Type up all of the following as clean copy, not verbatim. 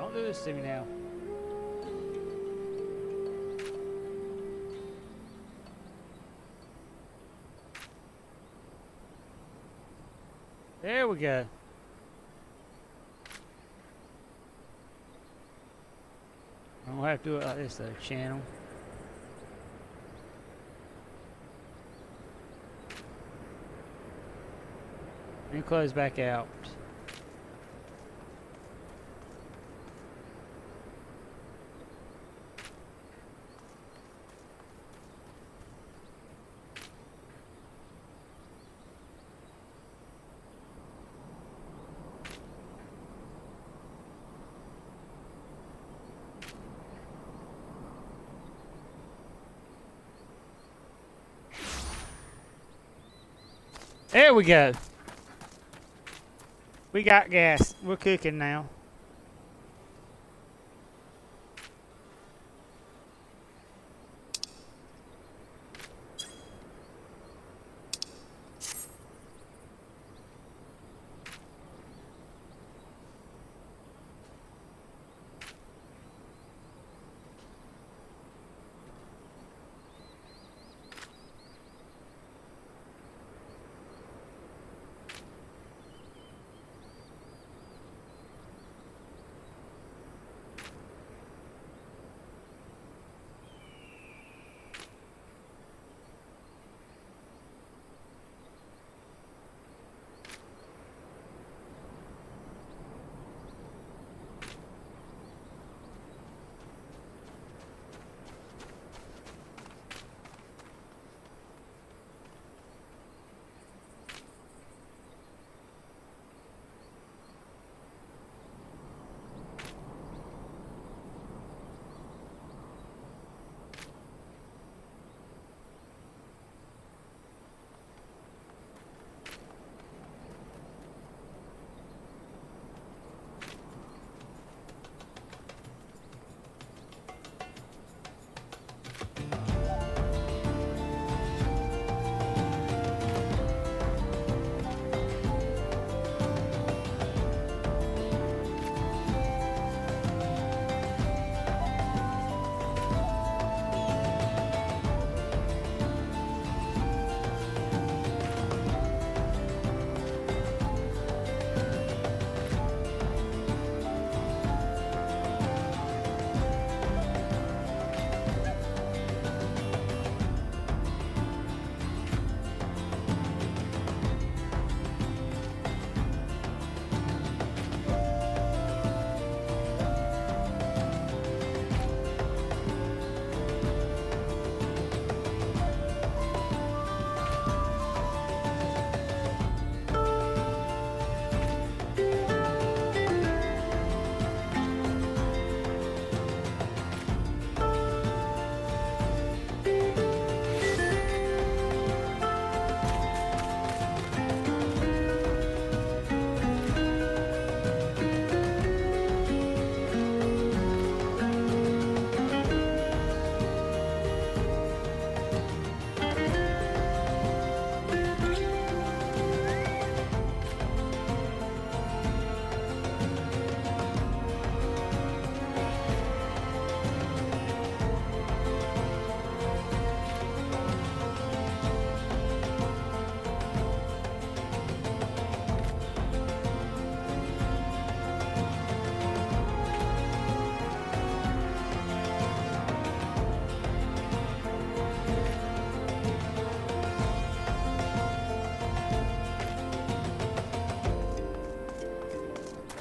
Don't do this to me now. There we go. I don't have to do it like this though, channel. And close back out. There we go. We got gas. We're cooking now.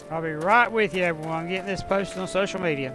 I'll be right with you, everyone, getting this posted on social media.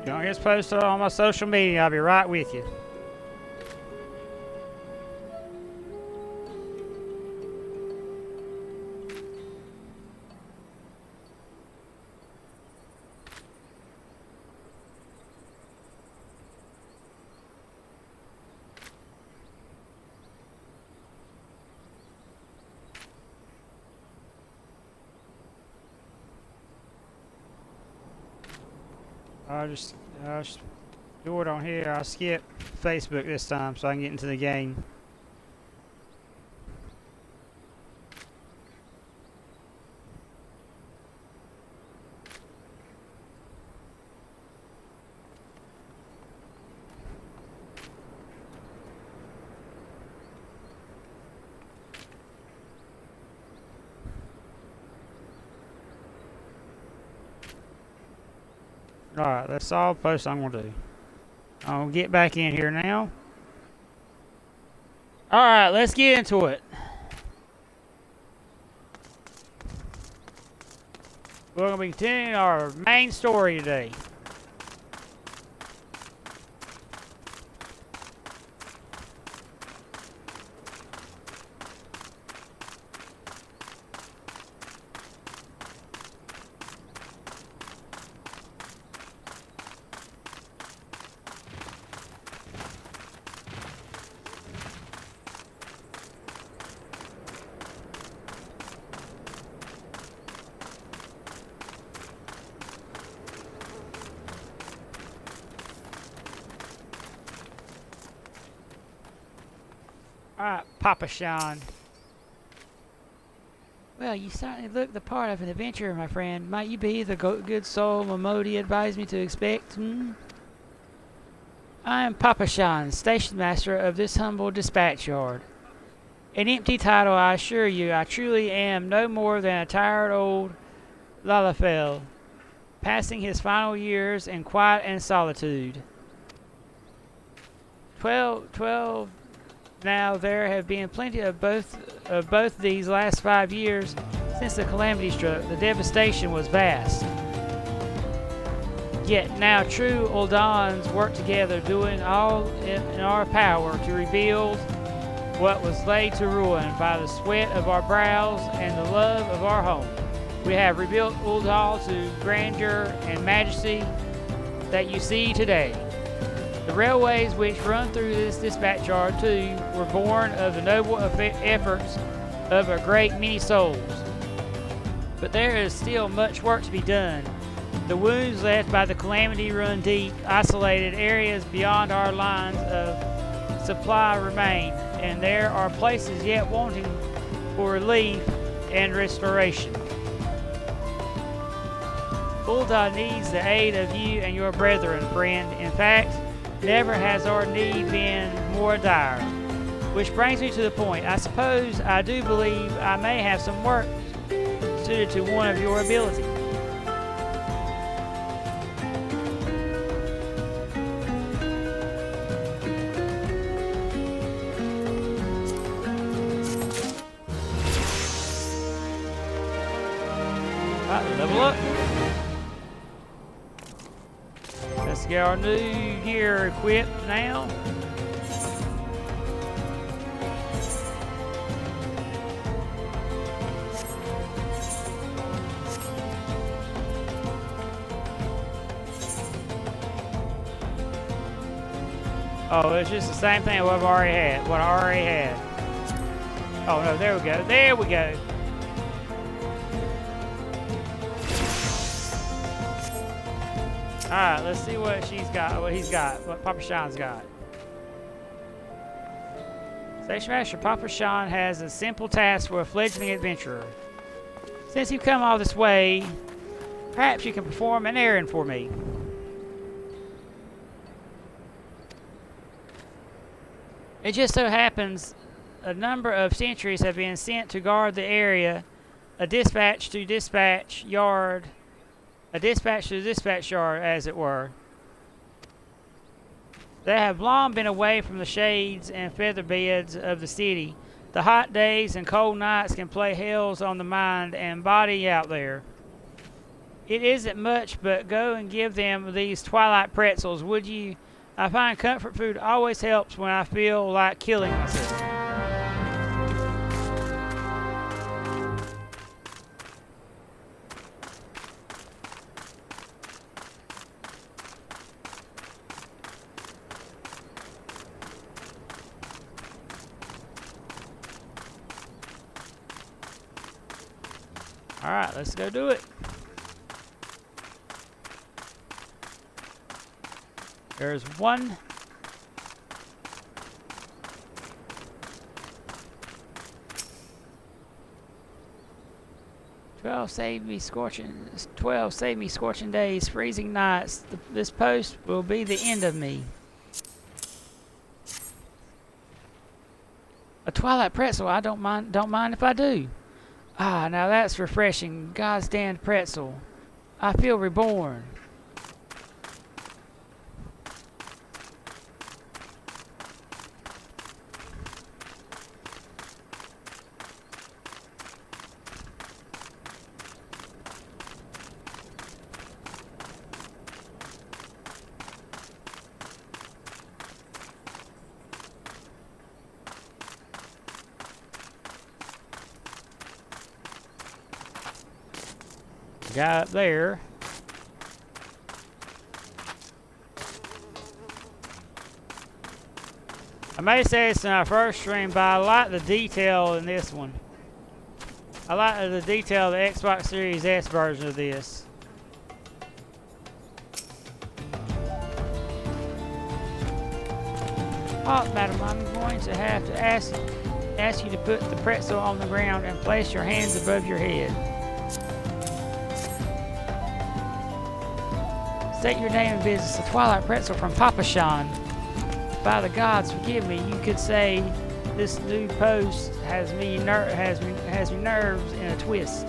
Gonna get posted on my social media. I'll be right with you. I'll just do it on here. I'll skip Facebook this time so I can get into the game. Alright, that's all the posts I'm going to do. I'll get back in here now. Alright, let's get into it. We're going to be continuing our main story today. Alright, Papa Sean. Well, you certainly look the part of an adventurer, my friend. Might you be the good soul Momodi advised me to expect, I am Papa Sean, station master of this humble dispatch yard. An empty title, I assure you. I truly am no more than a tired old Lalafell, passing his final years in quiet and solitude. 12 now. There have been plenty of both these last 5 years since the calamity struck. The devastation was vast. Yet now true Uldans work together, doing all in our power to rebuild what was laid to ruin by the sweat of our brows and the love of our home. We have rebuilt Uldal to grandeur and majesty that you see today. The railways which run through this dispatch yard, too, were born of the noble efforts of a great many souls. But there is still much work to be done. The wounds left by the calamity run deep. Isolated areas beyond our lines of supply remain, and there are places yet wanting for relief and restoration. Ul'dah needs the aid of you and your brethren, friend. In fact, never has our need been more dire. Which brings me to the point. I suppose I do believe I may have some work suited to one of your ability. Level up. Let's get our new gear equipped now. Oh, it's just the same thing what I already had. Oh no, there we go. There we go. Alright, let's see what he's got, what Papa Sean's got. Station Master Papa Sean has a simple task for a fledgling adventurer. Since you've come all this way, perhaps you can perform an errand for me. It just so happens a number of sentries have been sent to guard the area, a dispatch to dispatch yard, as it were. They have long been away from the shades and feather beds of the city. The hot days and cold nights can play hells on the mind and body out there. It isn't much, but go and give them these twilight pretzels, would you? I find comfort food always helps when I feel like killing myself. All right, let's go do it. There's one. Twelve save me scorching days, freezing nights. This post will be the end of me. A twilight pretzel, I don't mind if I do. Ah, now that's refreshing. God's damned pretzel. I feel reborn. Guy up there. I may say it's in our first stream, but I like the detail in this one. I like the detail of the Xbox Series S version of this. Oh, madam, I'm going to have to ask you to put the pretzel on the ground and place your hands above your head. State your name and business. The Twilight Pretzel from Papa Sean. By the gods, forgive me. You could say this new post has me nerves in a twist.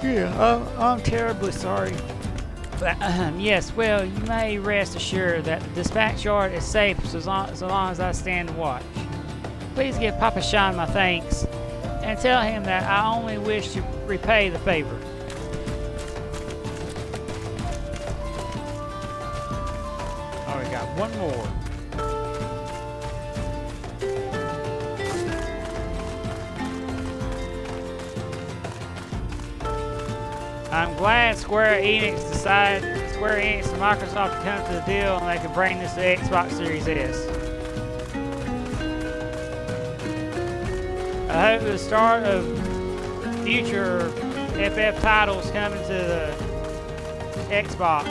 Yeah, I'm terribly sorry. But yes, well, you may rest assured that the dispatch yard is safe so long as I stand watch. Please give Papa Sean my thanks and tell him that I only wish to repay the favor. Got one more. I'm glad Square Enix and Microsoft to come to the deal and they can bring this to Xbox Series S. I hope the start of future FF titles coming to the Xbox.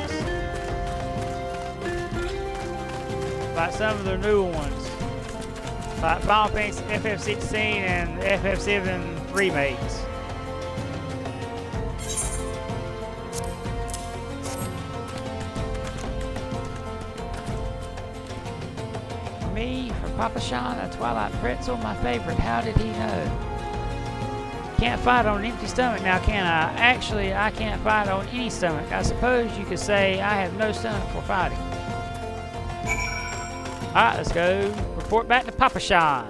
Like some of the newer ones, like Final Fantasy FF16 and FF7 remakes. Me, for Papa Sean, a Twilight Pretzel, my favorite. How did he know? Can't fight on an empty stomach now, can I? Actually, I can't fight on any stomach. I suppose you could say I have no stomach for fighting. Alright, let's go. Report back to Papa Sean.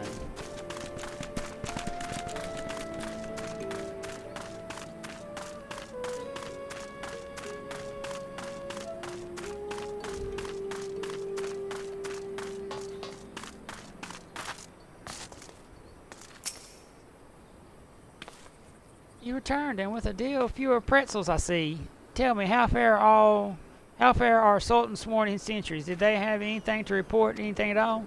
You returned, and with a deal fewer pretzels, I see. Tell me, how fair are Sultan's sworn sentries? Did they have anything to report? Anything at all?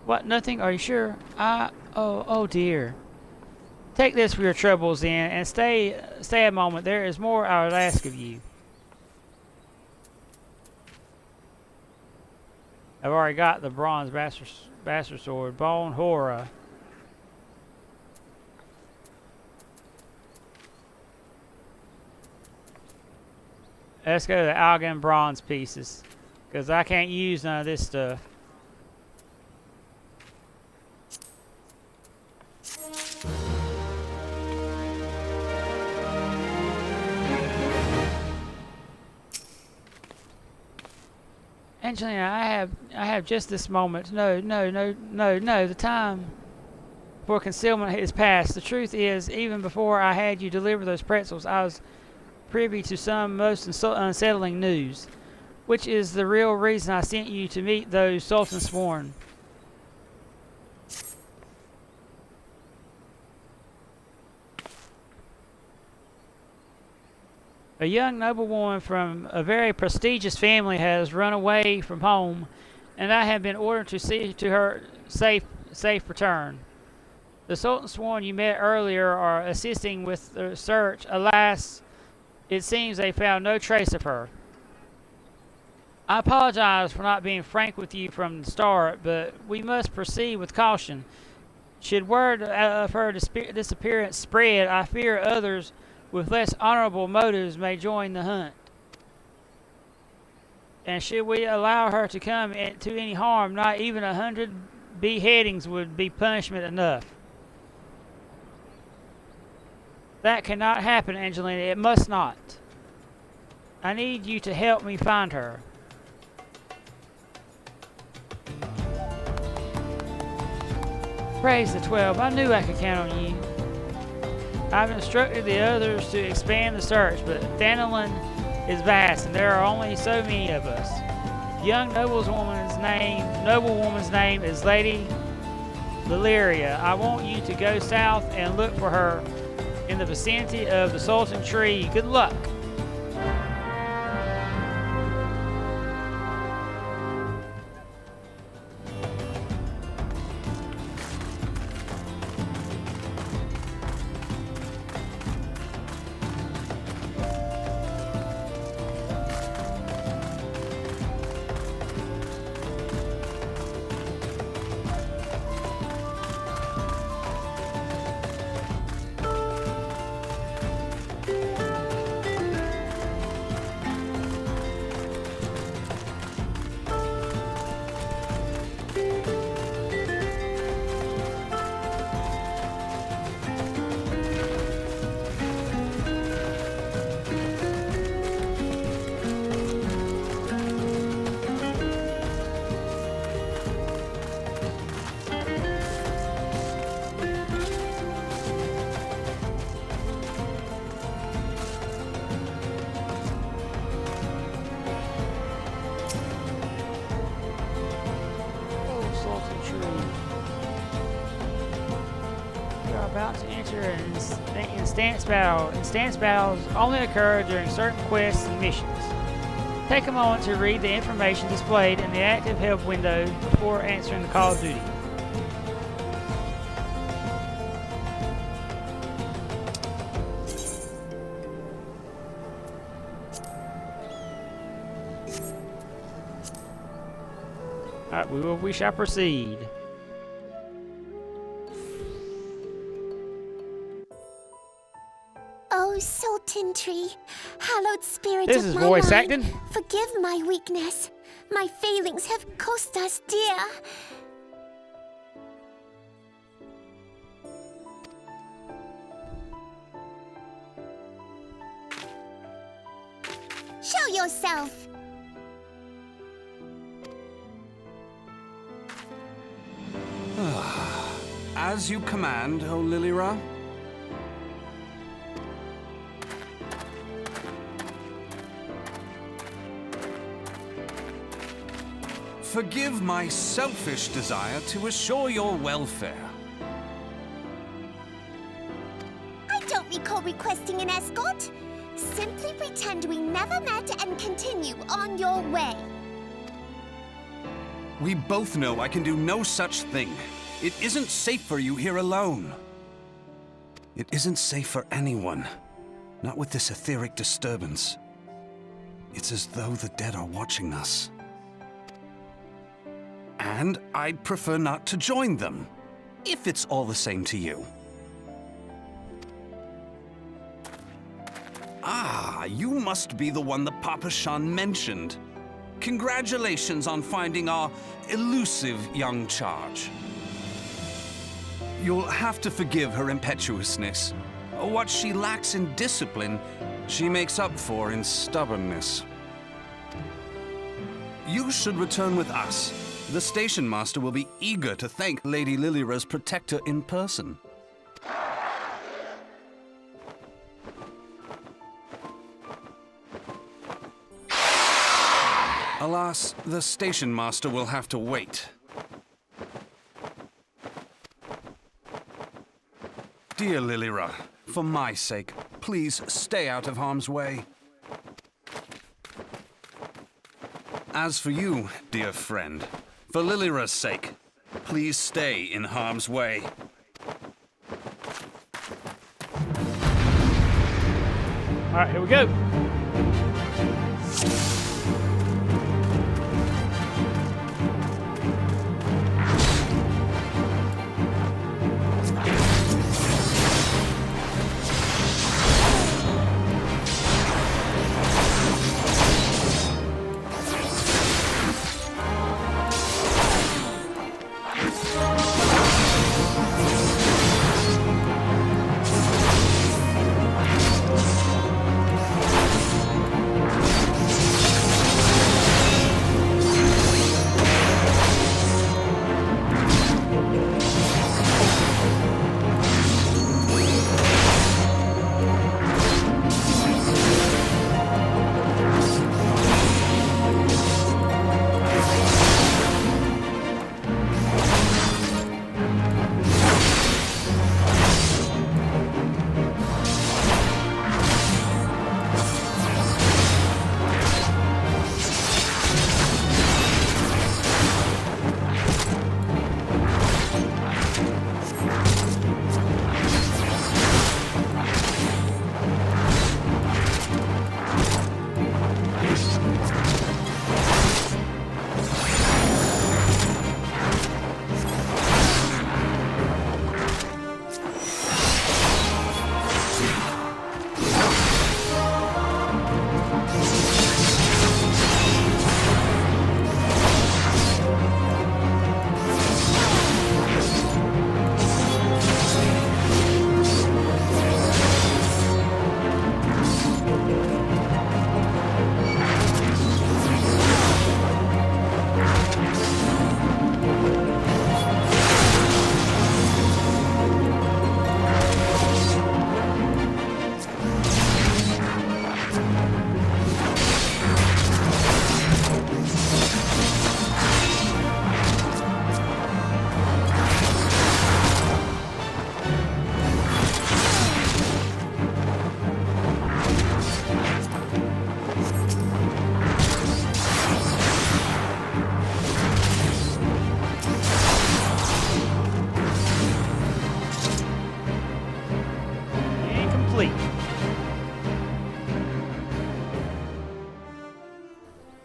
What? Nothing? Are you sure? Oh dear. Take this for your troubles then, and stay a moment. There is more I would ask of you. I've already got the bronze bastard sword, Bone Horror. Let's go to the Algan bronze pieces, because I can't use none of this stuff. Angelina, I have just this moment. No, the time. for concealment is past. The truth is, even before I had you deliver those pretzels, I was privy to some most unsettling news, which is the real reason I sent you to meet those Sultan sworn. A young noblewoman from a very prestigious family has run away from home, and I have been ordered to see to her safe return. The Sultan sworn you met earlier are assisting with the search. Alas, it seems they found no trace of her. I apologize for not being frank with you from the start, but we must proceed with caution. Should word of her disappearance spread, I fear others with less honorable motives may join the hunt. And should we allow her to come to any harm, not even 100 beheadings would be punishment enough. That cannot happen, Angelina. It must not. I need you to help me find her. Praise the 12. I knew I could count on you. I've instructed the others to expand the search, but Thanalan is vast, and there are only so many of us. The young noblewoman's name is Lady Lyria. I want you to go south and look for her in the vicinity of the Sultan Tree. Good luck. About to enter an instance battle. Instance battles only occur during certain quests and missions. Take a moment to read the information displayed in the active help window before answering the call of duty. Alright, we shall proceed. Oh, Sultan Tree, hallowed spirit this of is my voice mind, acting. forgive my weakness. My failings have cost us dear. Show yourself. As you command, O Lyria. Forgive my selfish desire to assure your welfare. I don't recall requesting an escort. Simply pretend we never met and continue on your way. We both know I can do no such thing. It isn't safe for you here alone. It isn't safe for anyone. Not with this etheric disturbance. It's as though the dead are watching us. And I'd prefer not to join them, if it's all the same to you. Ah, you must be the one that Papa Shan mentioned. Congratulations on finding our elusive young charge. You'll have to forgive her impetuousness. What she lacks in discipline, she makes up for in stubbornness. You should return with us. the station master will be eager to thank Lady Lillyra's protector in person. Alas, the station master will have to wait. Dear Lillyra, for my sake, please stay out of harm's way. As for you, dear friend, for Lillyra's sake, please stay in harm's way. All right, here we go.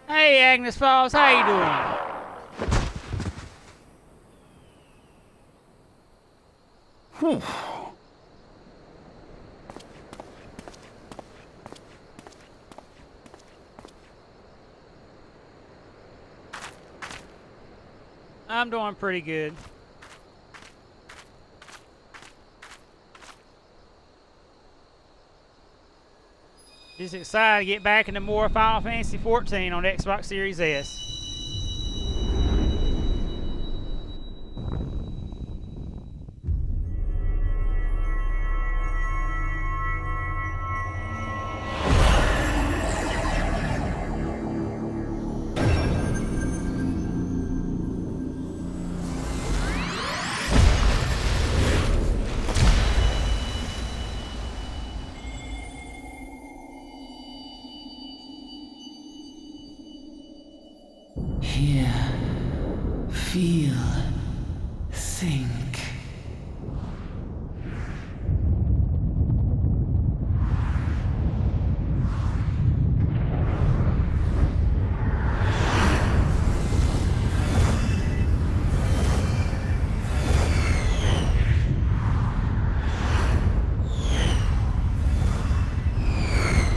Hey, Agnes Falls, how you doing? Whew. I'm doing pretty good. Just excited to get back into more Final Fantasy XIV on Xbox Series S. Hear, feel, think.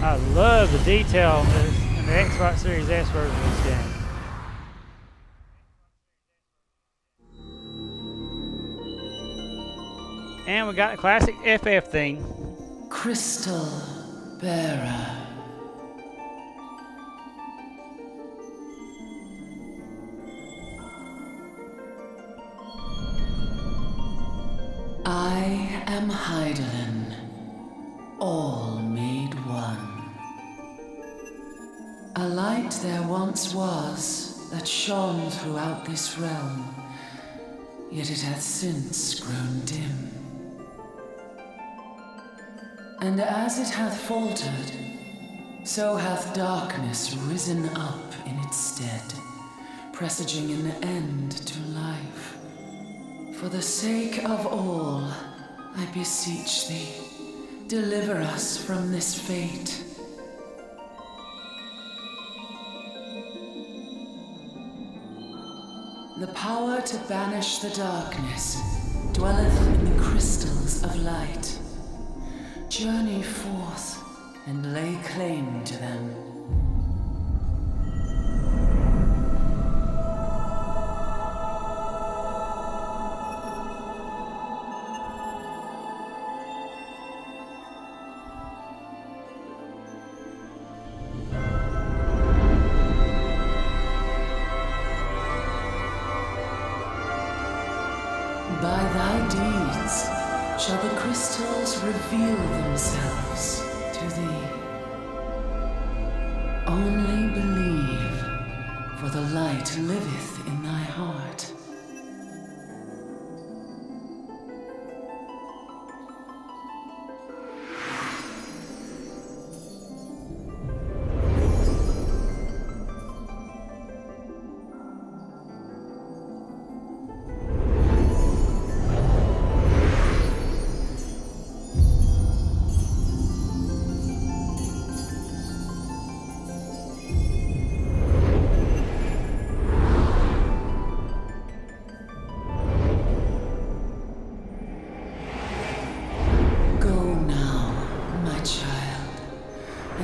I love the detail in the Xbox Series S version of this game. And we got the classic FF theme. Crystal Bearer. am Hydaelyn, all made one. A light there once was that shone throughout this realm, yet it hath since grown dim. And as it hath faltered, so hath darkness risen up in its stead, presaging an end to life. For the sake of all, I beseech thee, deliver us from this fate. The power to banish the darkness dwelleth in the crystals of light. Journey forth and lay claim to them. By thy deeds shall the crystals reveal themselves to thee. Only believe, for the light liveth in thy heart.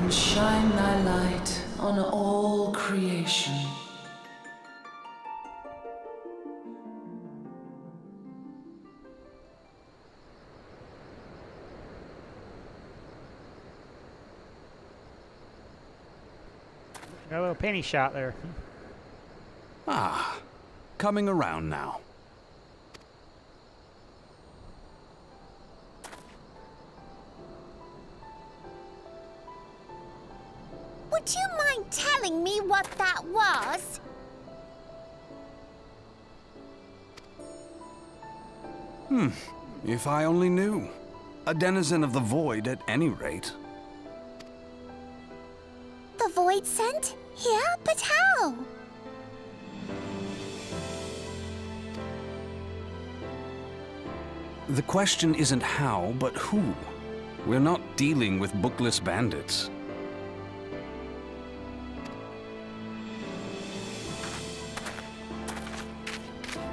Shine thy light on all creation. Got a little penny shot there. Ah, coming around now. Would you mind telling me what that was? If I only knew. A denizen of the void at any rate. The void sent? Here? But how? The question isn't how, but who. We're not dealing with bookless bandits.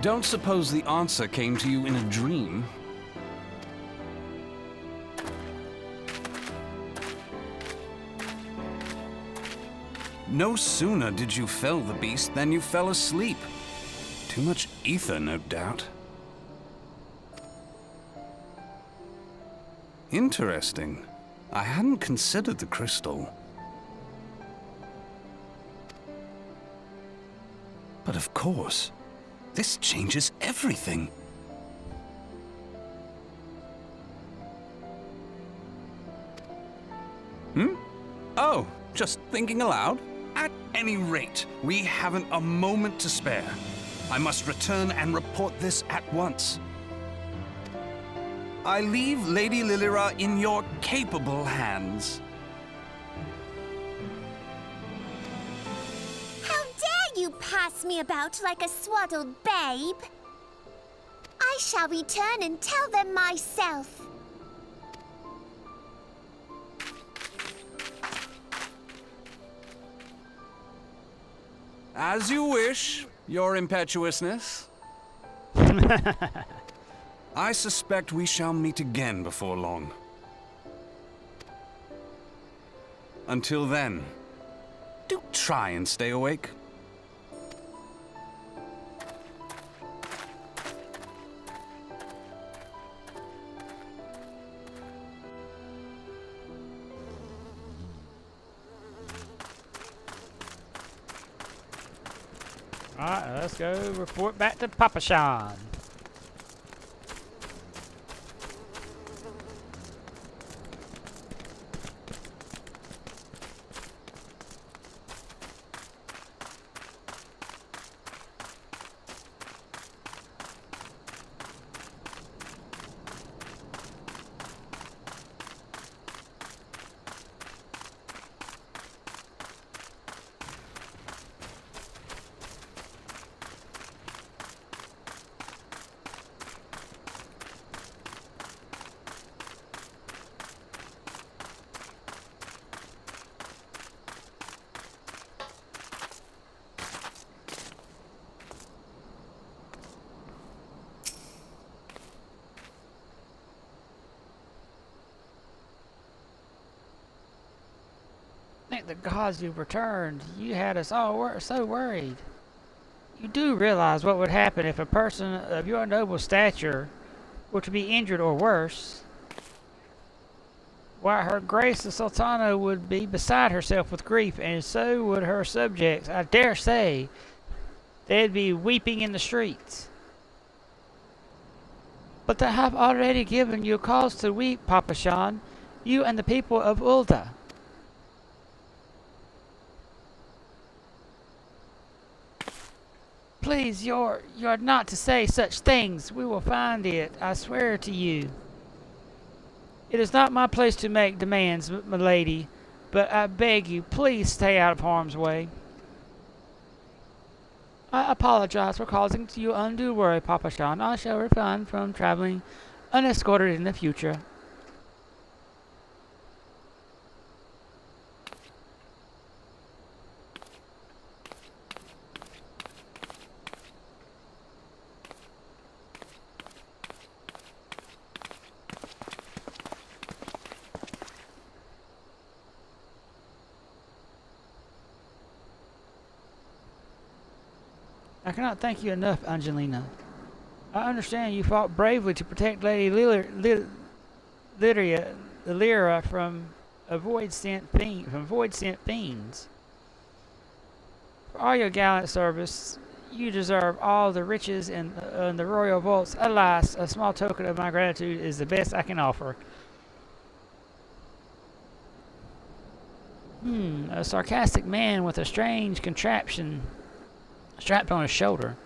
Don't suppose the answer came to you in a dream. No sooner did you fell the beast than you fell asleep. Too much ether, no doubt. Interesting. I hadn't considered the crystal. But of course, this changes everything. Oh, just thinking aloud? At any rate, we haven't a moment to spare. I must return and report this at once. I leave Lady Lilira in your capable hands. How dare you pass me about like a swaddled babe? I shall return and tell them myself. As you wish, your impetuousness. I suspect we shall meet again before long. Until then, do try and stay awake. Alright, let's go report back to Papa Sean. Thank the gods you've returned. You had us all so worried. You do realize what would happen if a person of your noble stature were to be injured or worse? Why, her Grace the Sultana would be beside herself with grief, and so would her subjects. I dare say they'd be weeping in the streets. But I have already given you cause to weep, Papashan, you and the people of Ul'dah. Please, you're not to say such things. We will find it, I swear to you. It is not my place to make demands, milady, but I beg you, please stay out of harm's way. I apologize for causing you undue worry, Papashan. I shall refrain from traveling unescorted in the future. I cannot thank you enough, Angelina. I understand you fought bravely to protect Lady Lyra from void sent fiends. For all your gallant service, you deserve all the riches in the royal vaults. Alas, a small token of my gratitude is the best I can offer. A sarcastic man with a strange contraption strapped on his shoulder.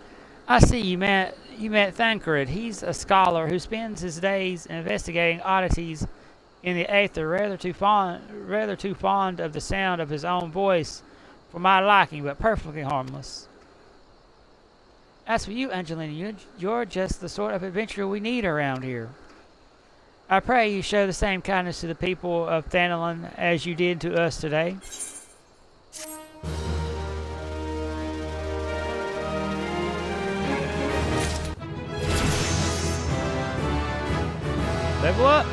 I see you met Thancred. He's a scholar who spends his days investigating oddities in the aether, rather too fond of the sound of his own voice for my liking, but perfectly harmless. As for you, Angelina, you're just the sort of adventurer we need around here. I pray you show the same kindness to the people of Thanalan as you did to us today. Level up!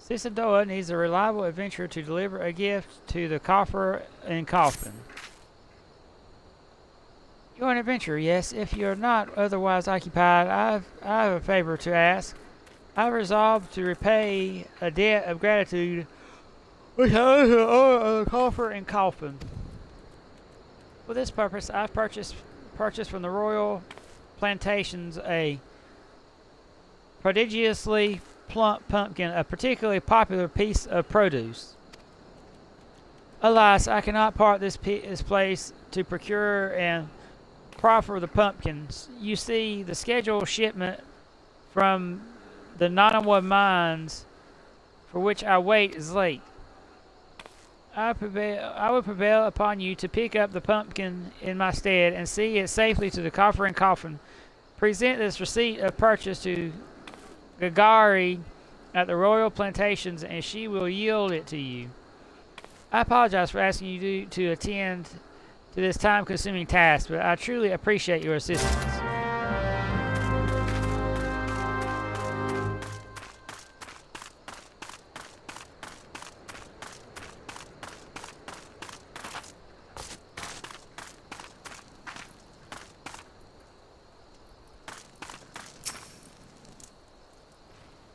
Cisadoa needs a reliable adventurer to deliver a gift to the coffer and coffin. You're an adventurer, yes. If you're not otherwise occupied, I have a favor to ask. I resolved to repay a debt of gratitude which I owe a coffer and coffin. For this purpose, I've purchased from the royal plantations a prodigiously plump pumpkin, a particularly popular piece of produce. Alas, I cannot part this place to procure and proffer the pumpkins. You see, the scheduled shipment from the Nanawa mines for which I wait is late. I would prevail upon you to pick up the pumpkin in my stead and see it safely to the coffer and coffin. Present this receipt of purchase to Gagari at the royal plantations, and she will yield it to you. I apologize for asking you to attend to this time-consuming task, but I truly appreciate your assistance.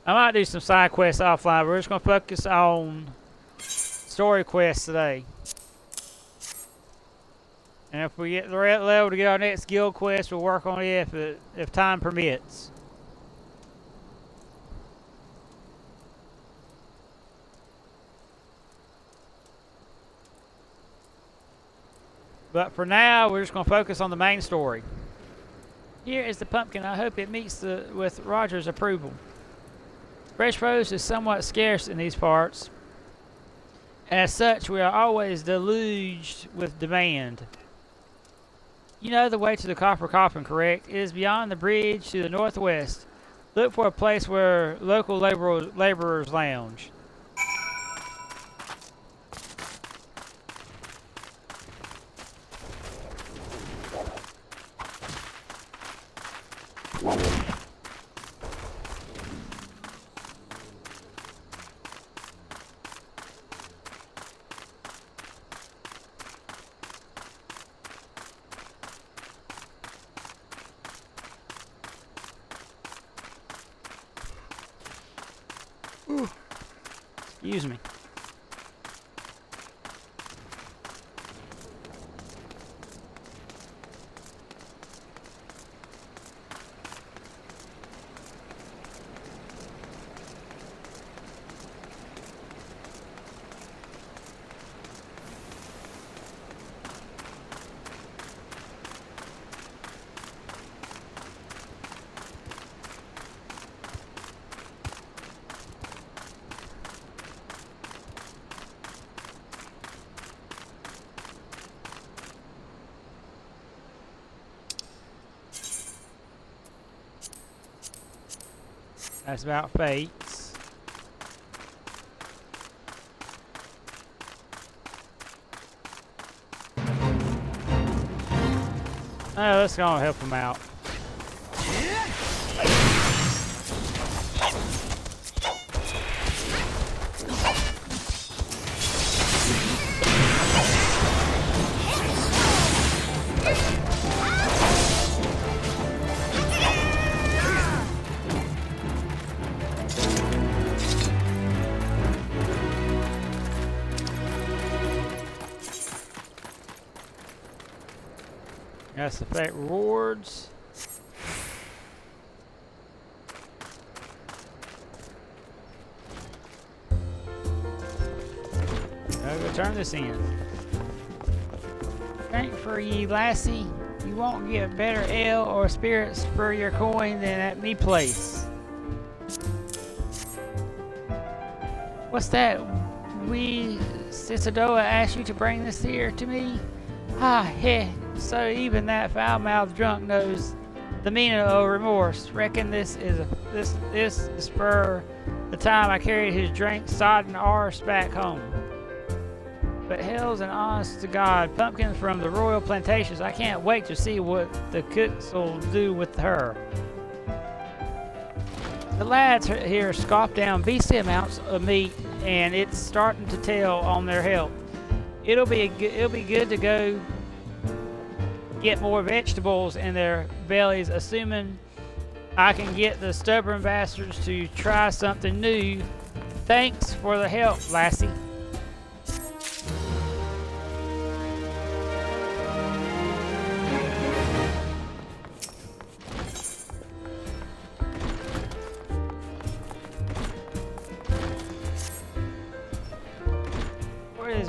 I might do some side quests offline, but we're just going to focus on story quests today. And if we get the right level to get our next guild quest, we'll work on it if time permits. But for now, we're just going to focus on the main story. Here is the pumpkin. I hope it meets with Roger's approval. Fresh produce is somewhat scarce in these parts. As such, we are always deluged with demand. You know the way to the coffer coffin, correct? It is beyond the bridge to the northwest. Look for a place where local laborers lounge. Excuse me. That's about fates. Oh, let's go and help him out. That's the fate rewards. I'll go turn this in. Drink for ye, lassie. You won't get better ale or spirits for your coin than at me place. What's that? We Cisadoa asked you to bring this here to me? Ah, heh. So even that foul-mouthed drunk knows the meaning of remorse. Reckon this is for the time I carried his drink sodden arse back home. But hell's an honest to God, pumpkins from the royal plantations. I can't wait to see what the cooks will do with her. The lads here scoff down beastly amounts of meat, and it's starting to tell on their health. It'll be good to go get more vegetables in their bellies, assuming I can get the stubborn bastards to try something new. Thanks for the help, lassie.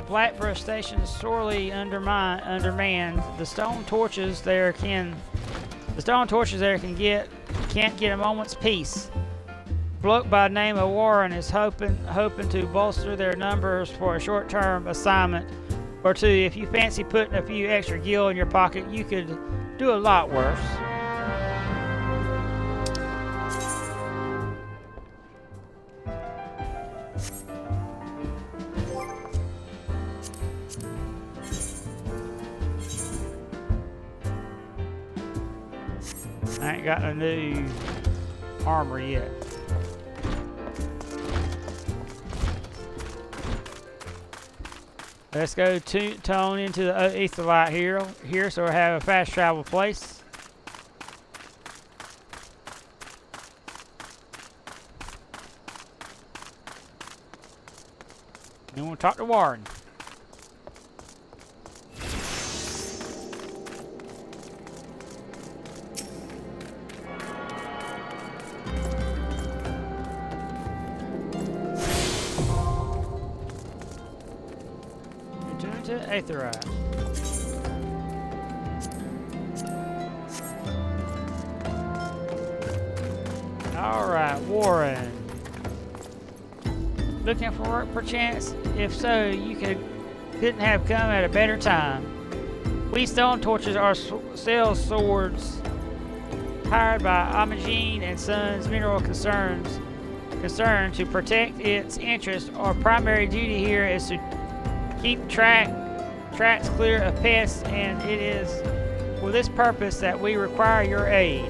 Blackbrush Station is sorely undermanned. The stone torches there can't get a moment's peace. Bloke by the name of Warren is hoping to bolster their numbers for a short-term assignment or two. If you fancy putting a few extra gil in your pocket, you could do a lot worse. I ain't got a new armor yet. Let's go tone into the Aetherlight here so we have a fast travel place. Then we'll talk to Warren. Aetherite. Alright, Warren. Looking for work perchance? If so, you couldn't have come at a better time. We stone torches are sell swords hired by Imogene and Sons Mineral Concern to protect its interests. Our primary duty here is to keep tracks clear of pests, and it is for this purpose that we require your aid.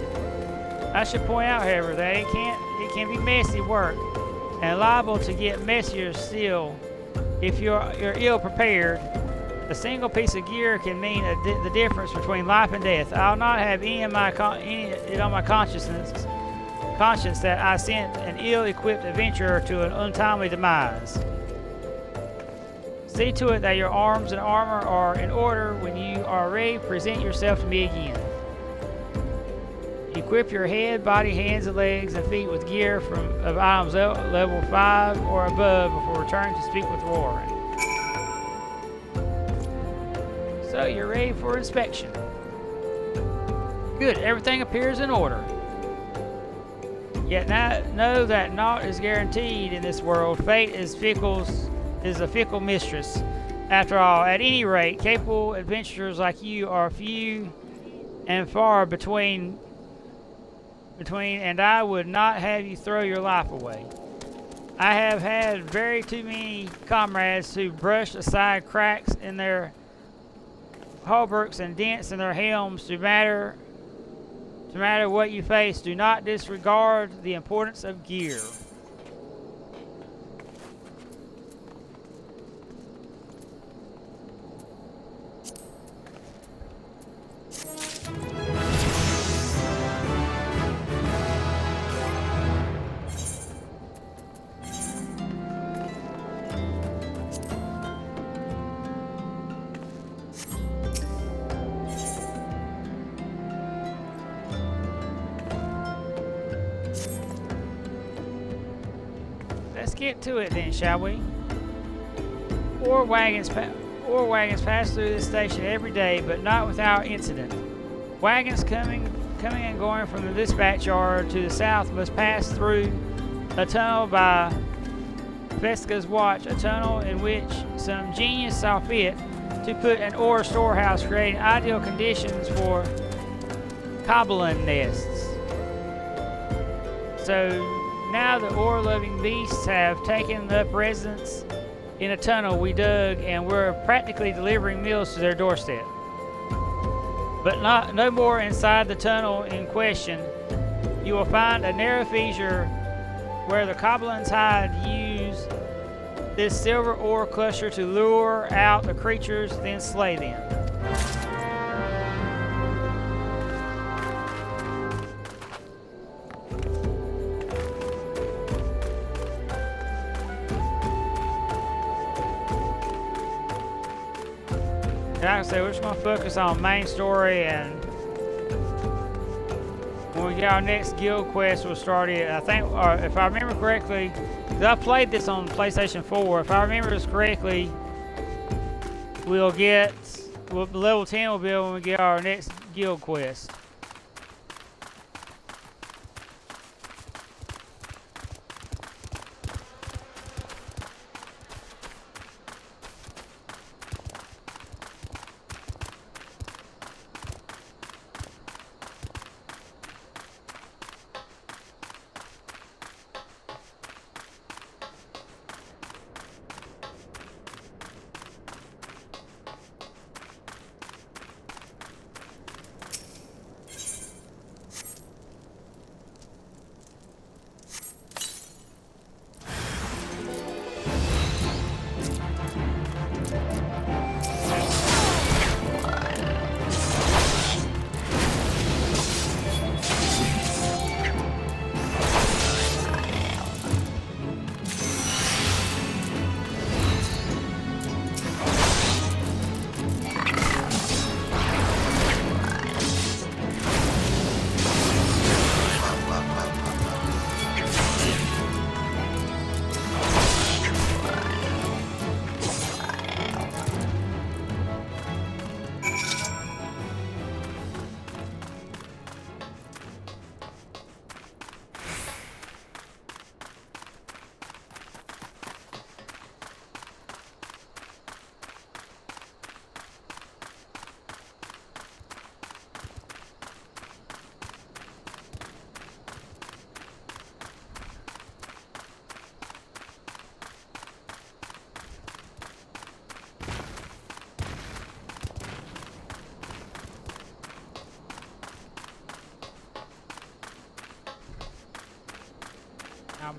I should point out, however, that it can be messy work and liable to get messier still if you're ill prepared. A single piece of gear can mean the difference between life and death. I'll not have any on my conscience that I sent an ill-equipped adventurer to an untimely demise. See to it that your arms and armor are in order. When you are ready, present yourself to me again. Equip your head, body, hands, and legs, and feet with gear of items level 5 or above before returning to speak with Roran. So you're ready for inspection. Good, everything appears in order. Yet know that naught is guaranteed in this world. Fate is a fickle mistress. After all, at any rate, capable adventurers like you are few and far between, and I would not have you throw your life away. I have had very too many comrades who brushed aside cracks in their hauberks and dents in their helms. No matter what you face, do not disregard the importance of gear. Let's get to it then, shall we? Ore wagons pass through this station every day, but not without incident. Wagons coming and going from the dispatch yard to the south must pass through a tunnel by Veska's watch, a tunnel in which some genius saw fit to put an ore storehouse, creating ideal conditions for Kobolin nests. So now the ore-loving beasts have taken up residence in a tunnel we dug, and we're practically delivering meals to their doorstep. But no more inside the tunnel in question. You will find a narrow fissure where the Kobolins hide. Use this silver ore cluster to lure out the creatures, then slay them. Like I said, we're just going to focus on main story, and when we get our next guild quest, we'll start it. I think, if I remember correctly, because I played this on PlayStation 4, if I remember this correctly, level 10 will be when we get our next guild quest.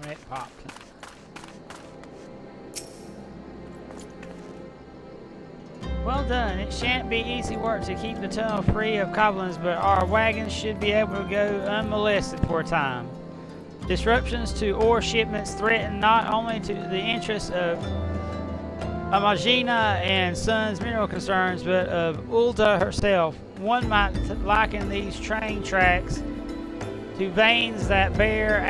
Dominic Hopkins. Well done. It shan't be easy work to keep the tunnel free of goblins, but our wagons should be able to go unmolested for a time. Disruptions to ore shipments threaten not only to the interests of Amagina and Sons mineral concerns, but of Ulta herself. One might liken these train tracks to veins that bear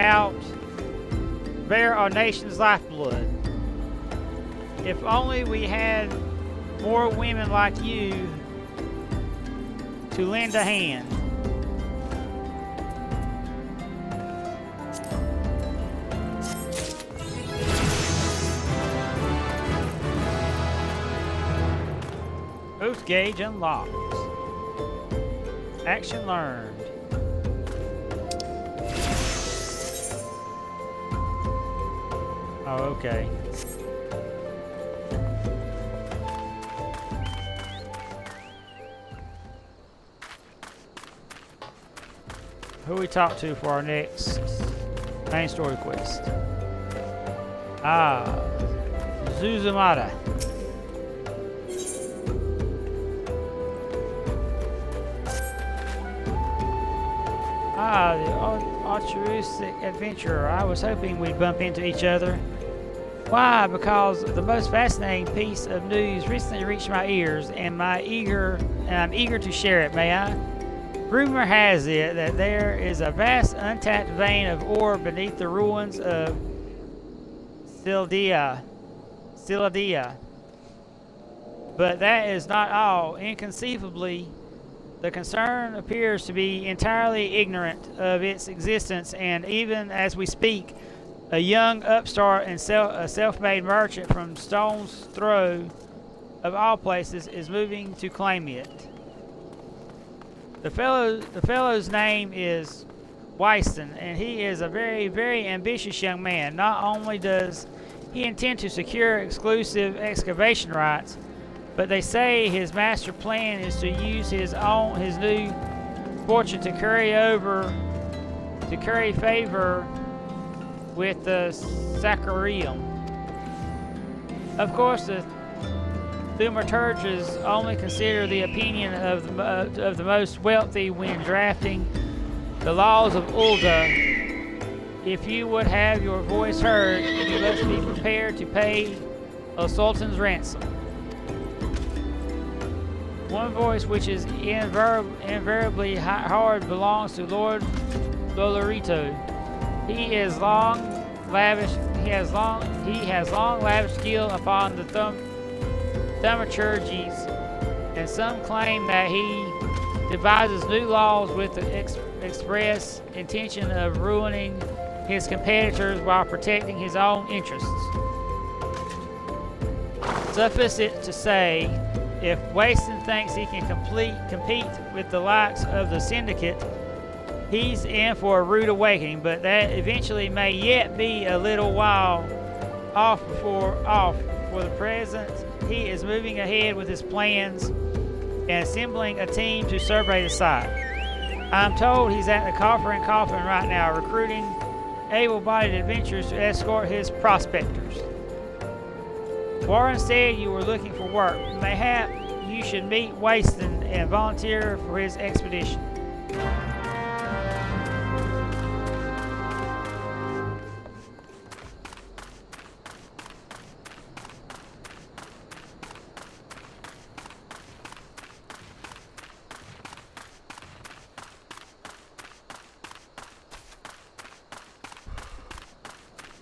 our nation's lifeblood. If only we had more women like you to lend a hand. Boost gauge unlocked. Action learned. Oh, okay. Who we talk to for our next main story quest? Ah, Zuzumata. Ah, the altruistic adventurer. I was hoping we'd bump into each other. Why? Because the most fascinating piece of news recently reached my ears, and I'm eager to share it. May I? Rumor has it that there is a vast untapped vein of ore beneath the ruins of Siladia. But that is not all. Inconceivably, the concern appears to be entirely ignorant of its existence, and even as we speak, a young upstart and a self-made merchant from Stone's Throw, of all places, is moving to claim it. The fellow's name is Weiston, and he is a very, very ambitious young man. Not only does he intend to secure exclusive excavation rights, but they say his master plan is to use his new fortune to curry favor with the Sacrarium. Of course, the Thaumaturges only consider the opinion of the most wealthy when drafting the laws of Ulda. If you would have your voice heard, you must be prepared to pay a sultan's ransom. One voice which is invariably hard belongs to Lord Dolorito. He has long lavished skill upon the Thaumaturges, and some claim that he devises new laws with the express intention of ruining his competitors while protecting his own interests. Suffice it to say, if Waston thinks he can compete with the likes of the Syndicate, he's in for a rude awakening, but that eventually may yet be a little while off. For the present, he is moving ahead with his plans and assembling a team to survey the site. I'm told he's at the Coffer and Coffin right now, recruiting able-bodied adventurers to escort his prospectors. Warren said you were looking for work. Mayhap you should meet Waston and volunteer for his expedition.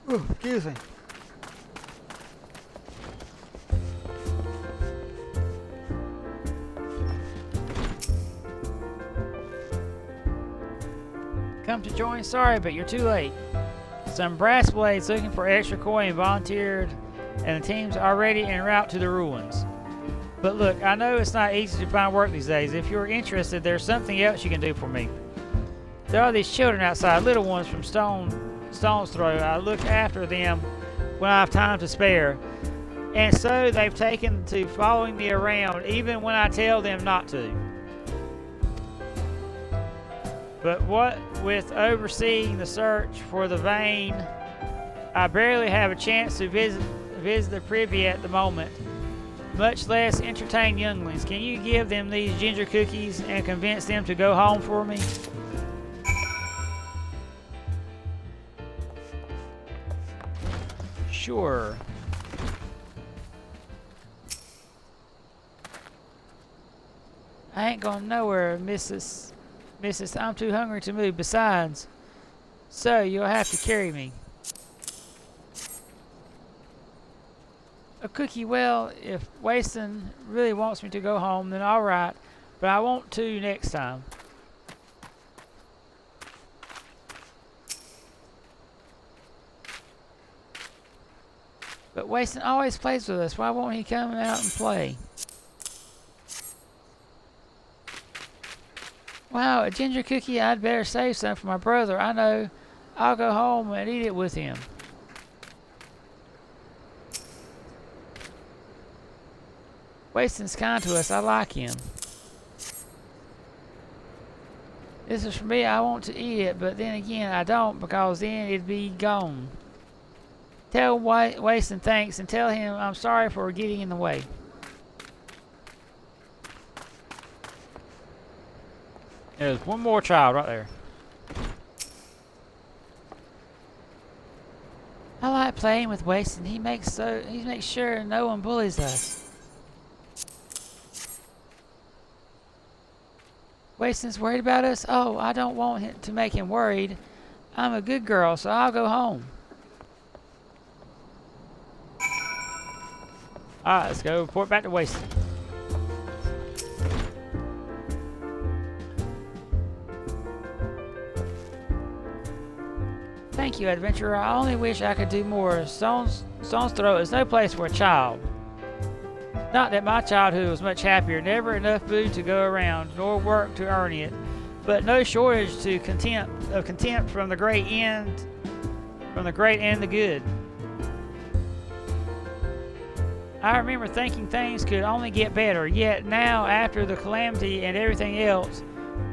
Ooh, excuse me. Come to join? Sorry, but you're too late. Some brass blades looking for extra coin volunteered, and the team's already en route to the ruins. But look, I know it's not easy to find work these days. If you're interested, there's something else you can do for me. There are these children outside, little ones from Stone's Throw. I look after them when I have time to spare. And so they've taken to following me around, even when I tell them not to. But what with overseeing the search for the vein I barely have a chance to visit the privy at the moment, much less entertain younglings. Can you give them these ginger cookies and convince them to go home for me? Sure. I ain't going nowhere, Mrs. I'm too hungry to move. Besides, so you'll have to carry me. A cookie, well, if Waston really wants me to go home, then all right, but I want to next time. But Waston always plays with us. Why won't he come out and play? Wow, a ginger cookie. I'd better save some for my brother. I know. I'll go home and eat it with him. Waston's kind to us. I like him. This is for me. I want to eat it, but then again, I don't, because then it'd be gone. Tell Waston thanks and tell him I'm sorry for getting in the way. There's one more child right there. I like playing with Waston. He makes sure no one bullies us. Waston's worried about us? Oh, I don't want him to make him worried. I'm a good girl, so I'll go home. Alright, let's go report back to Waston. Thank you, adventurer. I only wish I could do more. Stone's Throw is no place for a child. Not that my childhood was much happier. Never enough food to go around, nor work to earn it, but no shortage of contempt from the great and the good. I remember thinking things could only get better, yet now, after the calamity and everything else,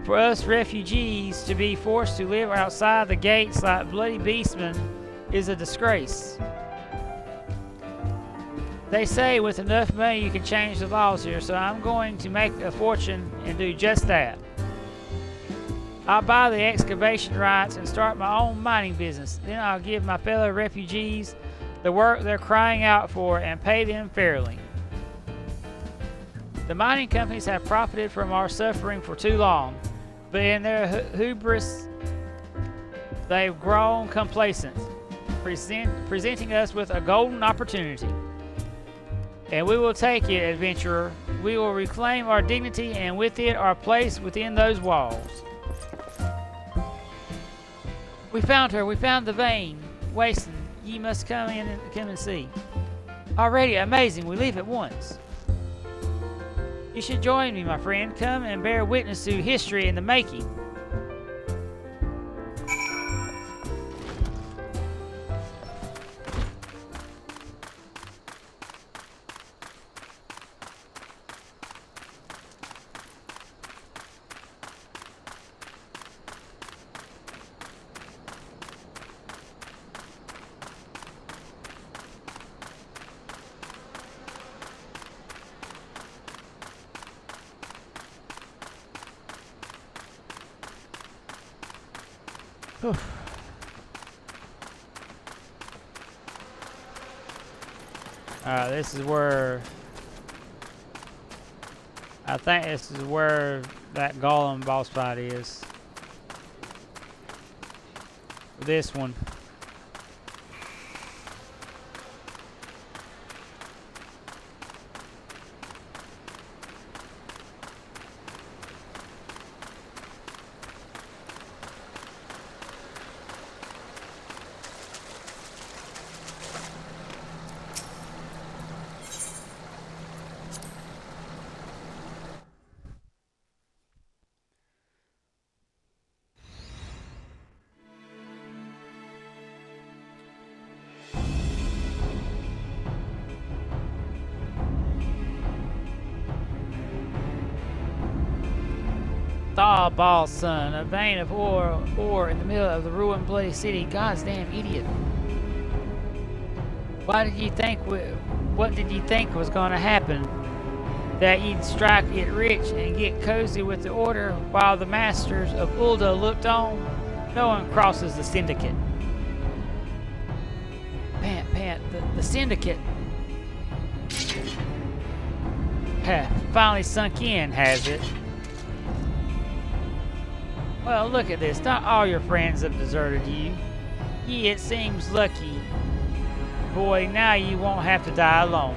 for us refugees to be forced to live outside the gates like bloody beastmen is a disgrace. They say with enough money you can change the laws here, so I'm going to make a fortune and do just that. I'll buy the excavation rights and start my own mining business. Then I'll give my fellow refugees the work they're crying out for and pay them fairly. The mining companies have profited from our suffering for too long, but in their hubris, they've grown complacent, presenting us with a golden opportunity. And we will take it, adventurer. We will reclaim our dignity and with it our place within those walls. We found her. We found the vein. Waston, ye must come and see. Already amazing. We leave at once. You should join me, my friend. Come and bear witness to history in the making. Alright, this is where I think this is where that Golem boss fight is. This one. Thawball's son, a vein of ore in the middle of the ruined bloody city. God's damn idiot. What did you think was going to happen? That you'd strike it rich and get cozy with the order while the masters of Ul'dah looked on? No one crosses the syndicate. Pant, the syndicate. Finally sunk in, has it? Well, look at this. Not all your friends have deserted you. It seems lucky. Boy, now you won't have to die alone.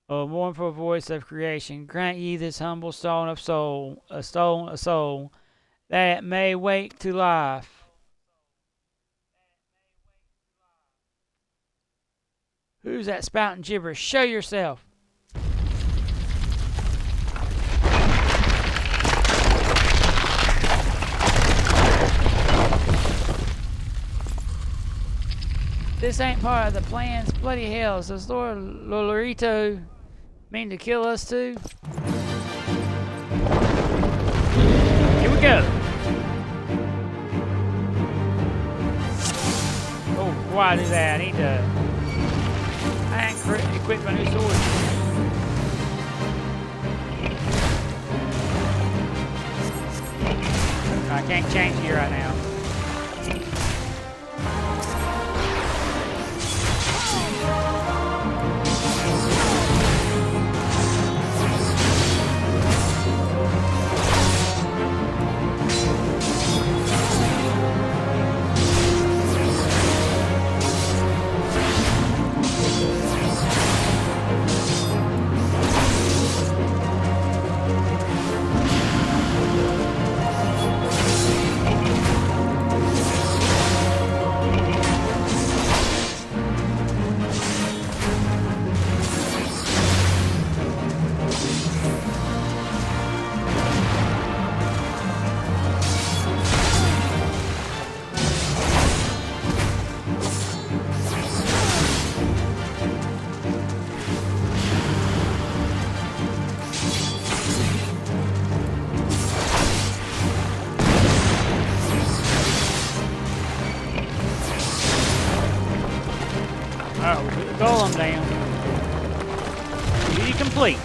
O mournful voice of creation, grant ye this humble stone of soul, a soul, that it may wake to life. Who's that spouting gibberish? Show yourself! This ain't part of the plans. Bloody hell, does Lord Lolorito mean to kill us too? Here we go! Oh, why do that? I need to... I ain't equipped my new sword. I can't change here right now. Golem down. Duty complete.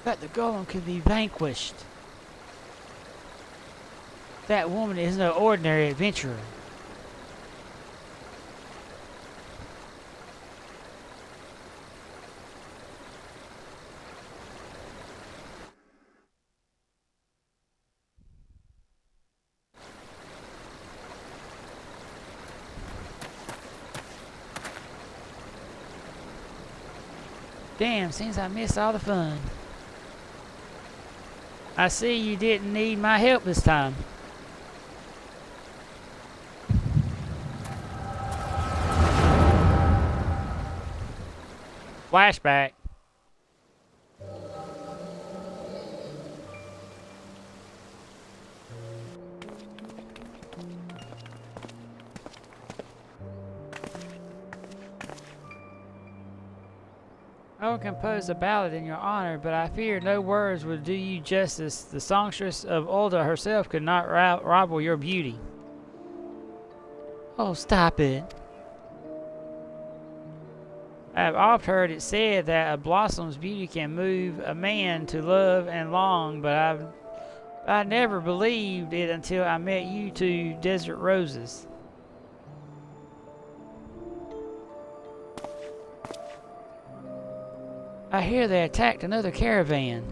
But the golem can be vanquished. That woman is no ordinary adventurer. Damn, seems I missed all the fun. I see you didn't need my help this time. Flashback. I will compose a ballad in your honor, but I fear no words would do you justice. The songstress of Ul'dah herself could not rival your beauty. Oh, stop it. I have oft heard it said that a blossom's beauty can move a man to love and long, but I never believed it until I met you two desert roses. I hear they attacked another caravan.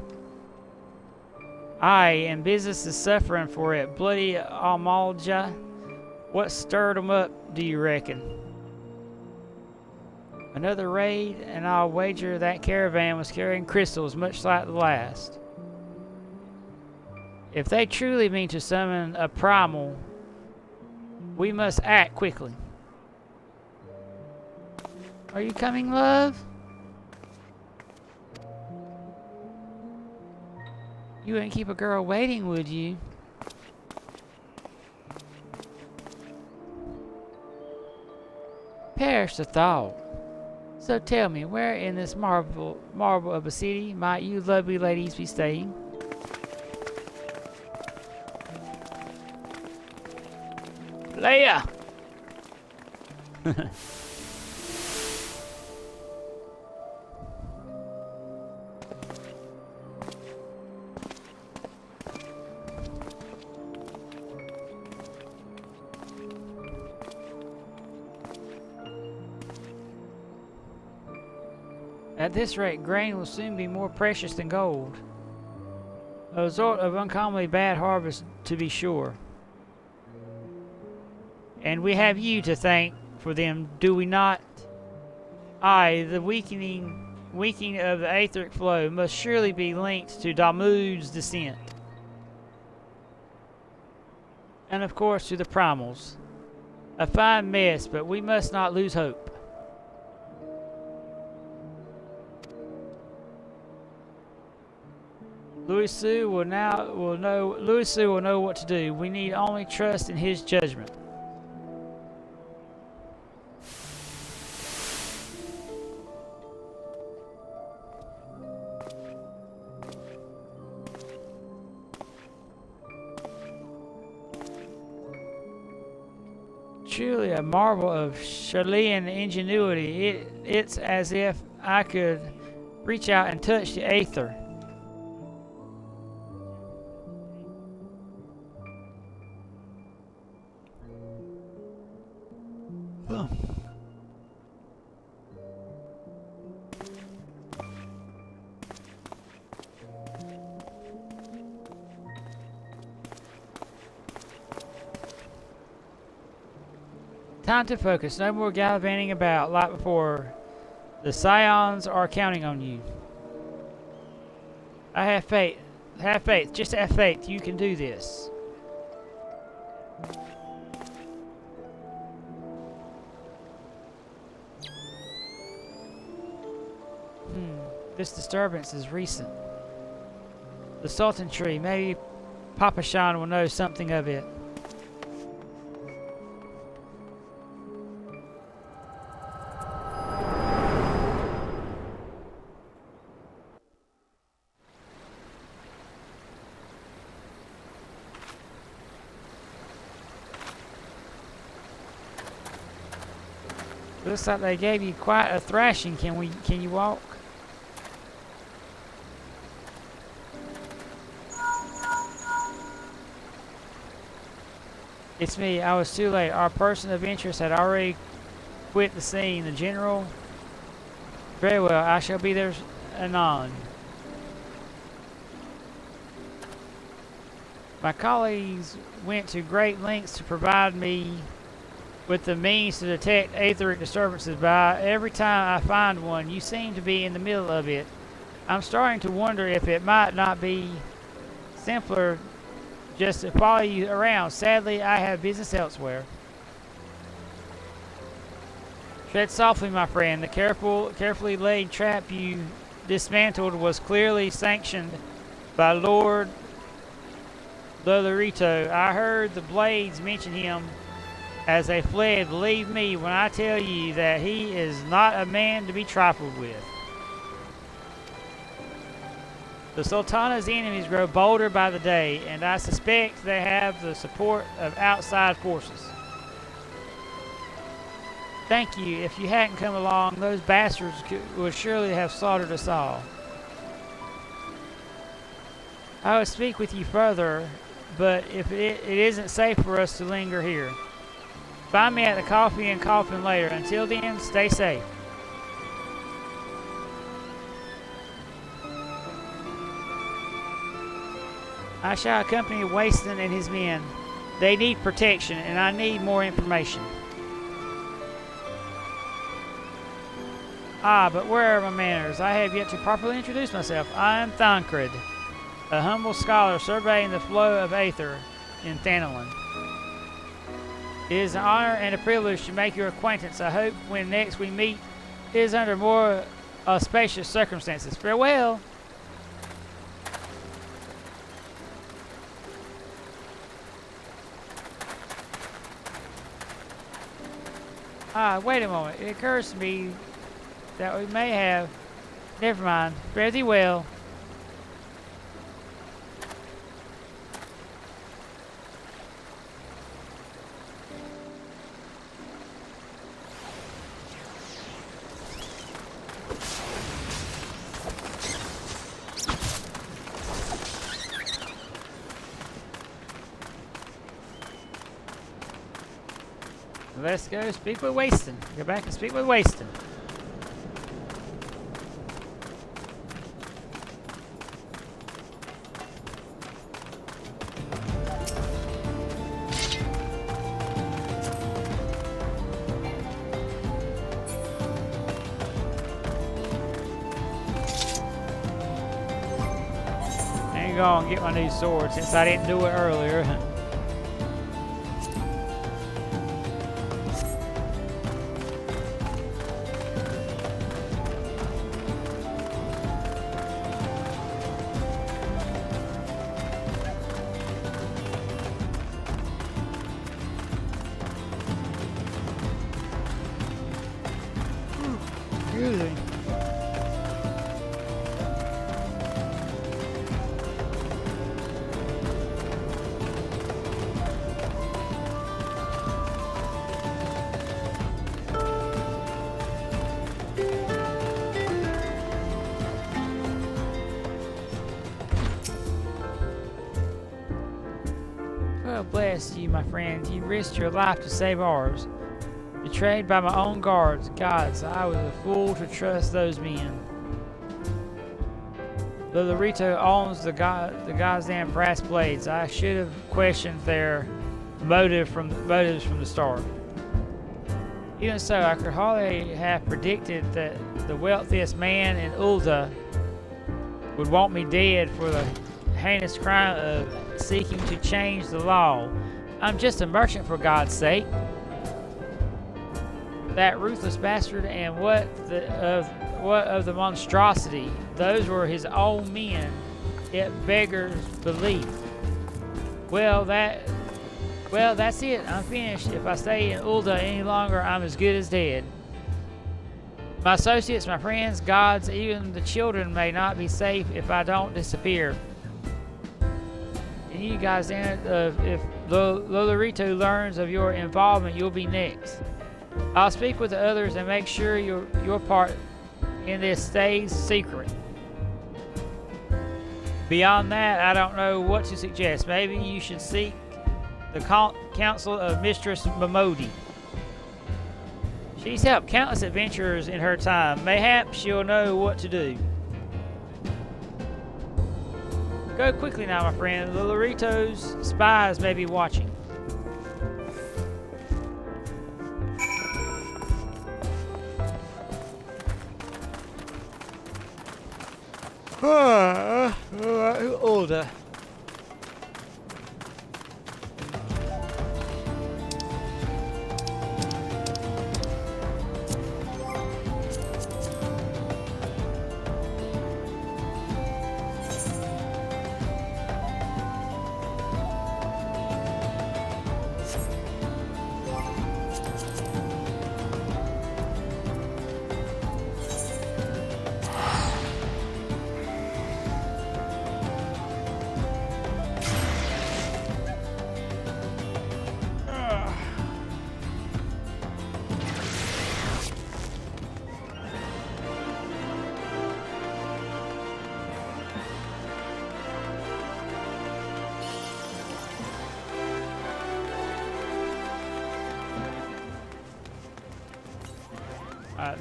Aye, and business is suffering for it. Bloody Amalja. What stirred them up, do you reckon? Another raid, and I'll wager that caravan was carrying crystals much like the last. If they truly mean to summon a primal, we must act quickly. Are you coming, love? You wouldn't keep a girl waiting, would you? Perish the thought. So tell me, where in this marvel of a city might you lovely ladies be staying? Leia! At this rate, grain will soon be more precious than gold. A result of uncommonly bad harvest, to be sure. And we have you to thank for them, do we not? Aye, the weakening of the aetheric flow must surely be linked to Damude's descent. And of course to the primals. A fine mess, but we must not lose hope. Louis-Su will know what to do. We need only trust in his judgment. Truly a marvel of Charlean ingenuity. It's as if I could reach out and touch the aether. Time to focus. No more gallivanting about like before. The Scions are counting on you. I have faith. Have faith. Just have faith. You can do this. This disturbance is recent. The Sultan tree. Maybe Papa Shan will know something of it. Looks like they gave you quite a thrashing. Can you walk? It's me. I was too late. Our person of interest had already quit the scene. The general. Very well. I shall be there anon. My colleagues went to great lengths to provide me with the means to detect aetheric disturbances, but every time I find one, you seem to be in the middle of it. I'm starting to wonder if it might not be simpler just to follow you around. Sadly, I have business elsewhere. Tread softly, my friend. The carefully laid trap you dismantled was clearly sanctioned by Lord Lolorito. I heard the Blades mention him as they fled. Believe me when I tell you that he is not a man to be trifled with. The Sultana's enemies grow bolder by the day, and I suspect they have the support of outside forces. Thank you. If you hadn't come along, those bastards would surely have slaughtered us all. I would speak with you further, but if it isn't safe for us to linger here. Find me at the Coffee and Coffin later. Until then, stay safe. I shall accompany Waston and his men. They need protection, and I need more information. Ah, but where are my manners? I have yet to properly introduce myself. I am Thancred, a humble scholar surveying the flow of aether in Thanalan. It is an honor and a privilege to make your acquaintance. I hope when next we meet, it is under more auspicious circumstances. Farewell! Ah, wait a moment. It occurs to me that we may have. Never mind. Fare thee well. Let's go speak with Waston. Go back and speak with Waston. I'm gonna get my new sword since I didn't do it earlier. Really? Well, bless you, my friend. You risked your life to save ours. Betrayed by my own guards, gods, I was a fool to trust those men. Lolorito owns the goddamn brass blades. I should have questioned their motives from the start. Even so, I could hardly have predicted that the wealthiest man in Ul'dah would want me dead for the heinous crime of seeking to change the law. I'm just a merchant, for God's sake. That ruthless bastard, and what of the monstrosity? Those were his own men. It beggars belief. Well, that's it. I'm finished. If I stay in Ul'dah any longer, I'm as good as dead. My associates, my friends, gods, even the children may not be safe if I don't disappear. And you guys, if Lolorito learns of your involvement, you'll be next. I'll speak with the others and make sure your part in this stays secret. Beyond that, I don't know what to suggest. Maybe you should seek the counsel of Mistress Momodi. She's helped countless adventurers in her time. Mayhap she'll know what to do. Go quickly now, my friend. Lolorito's spies may be watching. Ul'dah.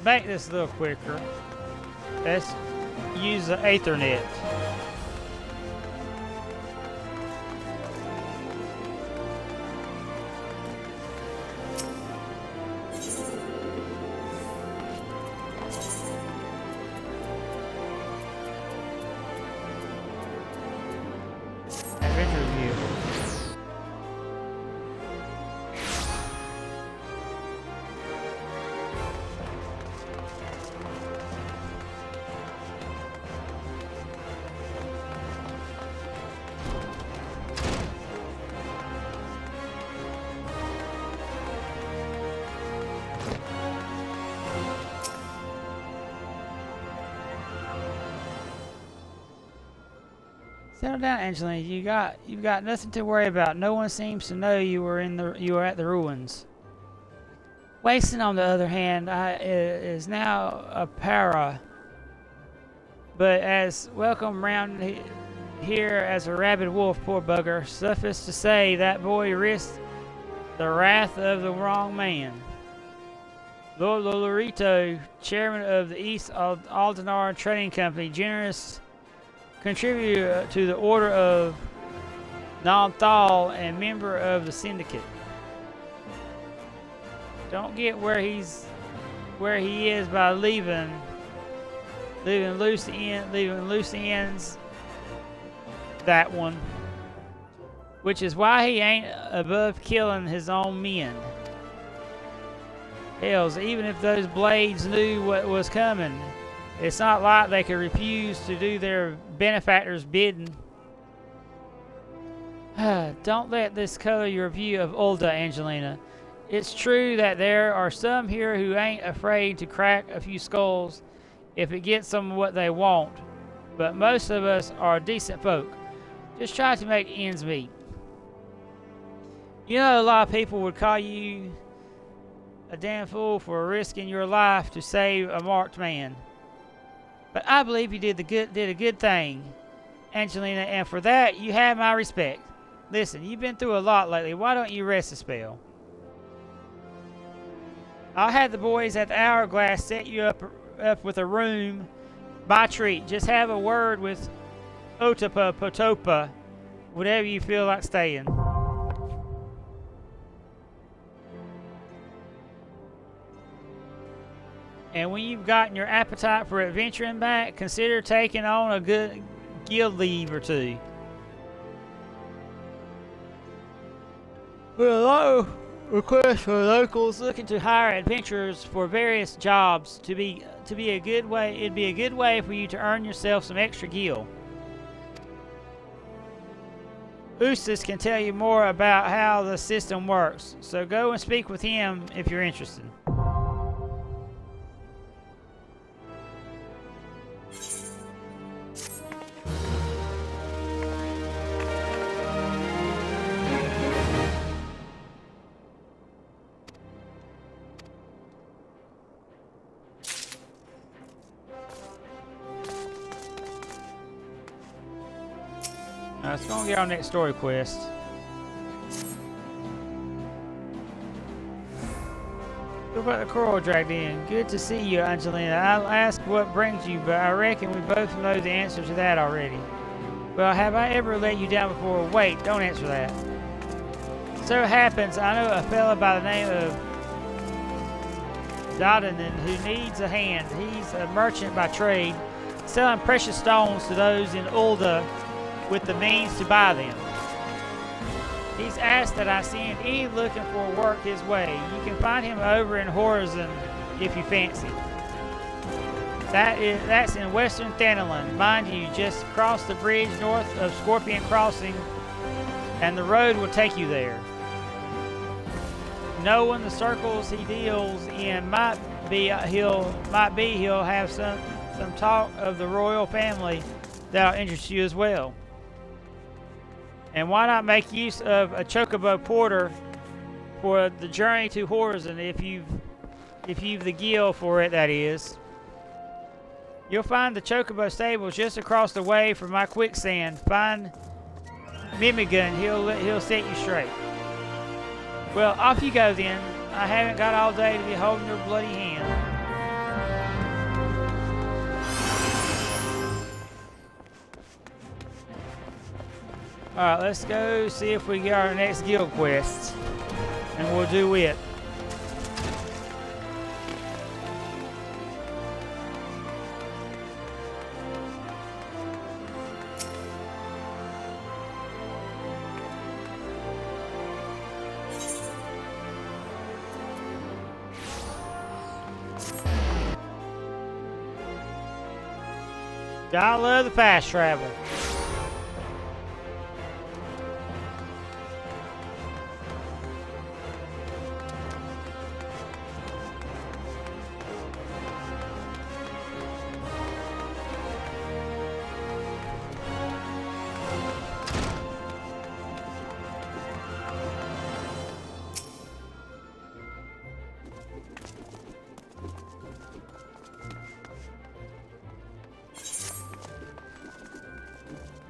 Make this a little quicker. Let's use the Aethernet. Adventure view. Settle down, Angelina. You've got nothing to worry about. No one seems to know you were at the ruins. Wasting, on the other hand, is now a para. But as welcome round here as a rabid wolf, poor bugger. Suffice to say, that boy risked the wrath of the wrong man. Lord Lolorito, chairman of the East Aldenar Trading Company, generous contributor to the Order of Nalthal and member of the Syndicate. Don't get where he is by leaving loose ends. That one, which is why he ain't above killing his own men. Hells, even if those blades knew what was coming, it's not like they could refuse to do their benefactor's bidding. Don't let this color your view of Ul'dah, Angelina. It's true that there are some here who ain't afraid to crack a few skulls if it gets them what they want, but most of us are decent folk. Just try to make ends meet. You know, a lot of people would call you a damn fool for risking your life to save a marked man. But I believe you did a good thing, Angelina, and for that you have my respect. Listen, you've been through a lot lately. Why don't you rest a spell? I'll have the boys at the Hourglass set you up with a room by treat. Just have a word with Otapa Potopa, whatever you feel like staying. And when you've gotten your appetite for adventuring back, consider taking on a good guild leave or two. With a lot of requests for locals looking to hire adventurers for various jobs, it'd be a good way for you to earn yourself some extra gil. Eustace can tell you more about how the system works, so go and speak with him if you're interested. Let's go and get our next story quest. What about the coral dragged in? Good to see you, Angelina. I'll ask what brings you, but I reckon we both know the answer to that already. Well, have I ever let you down before? Wait, don't answer that. So happens I know a fella by the name of Dodanen who needs a hand. He's a merchant by trade, selling precious stones to those in Ul'dah with the means to buy them. He's asked that I send any looking for work his way. You can find him over in Horizon if you fancy. That's in western Thanalan. Mind you, just cross the bridge north of Scorpion Crossing and the road will take you there. Knowing the circles he deals in might be he'll have some talk of the royal family that'll interest you as well. And why not make use of a chocobo porter for the journey to Horizon if you've the gil for it, that is. You'll find the chocobo stables just across the way from my quicksand. Find Mimigan, he'll set you straight. Well, off you go then. I haven't got all day to be holding your bloody hand. Alright, let's go see if we get our next guild quest. And we'll do it. I love the fast travel.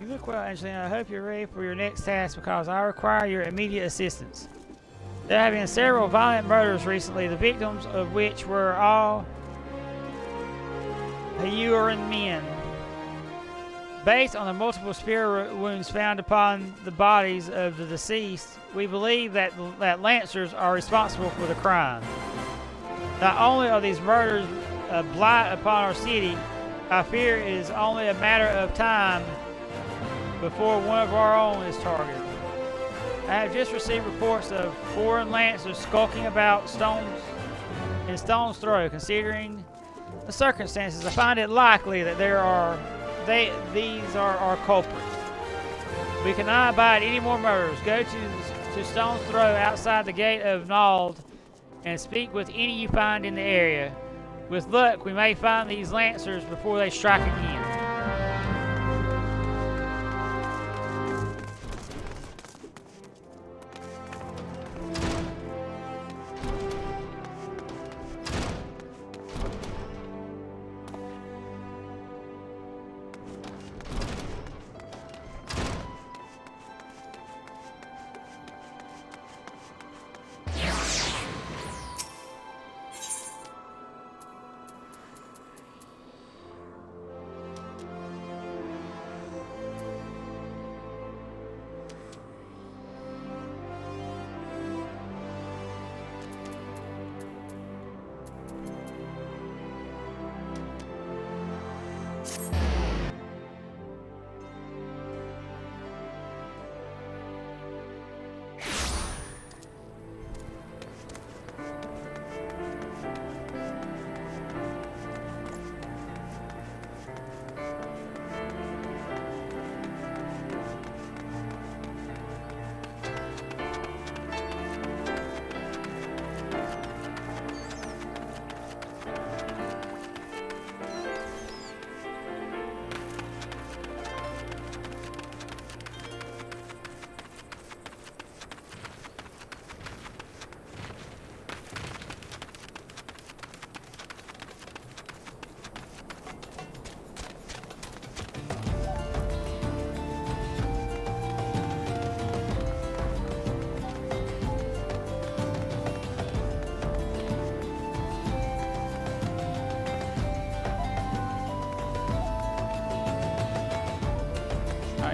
You look well, Angelina. I hope you're ready for your next task because I require your immediate assistance. There have been several violent murders recently, the victims of which were all Heuran men. Based on the multiple spear wounds found upon the bodies of the deceased, we believe that Lancers are responsible for the crime. Not only are these murders a blight upon our city, I fear it is only a matter of time before one of our own is targeted. I have just received reports of foreign Lancers skulking about in Stone's Throw. Considering the circumstances, I find it likely that these are our culprits. We cannot abide any more murders. Go to Stone's Throw outside the gate of Nald and speak with any you find in the area. With luck, we may find these Lancers before they strike again.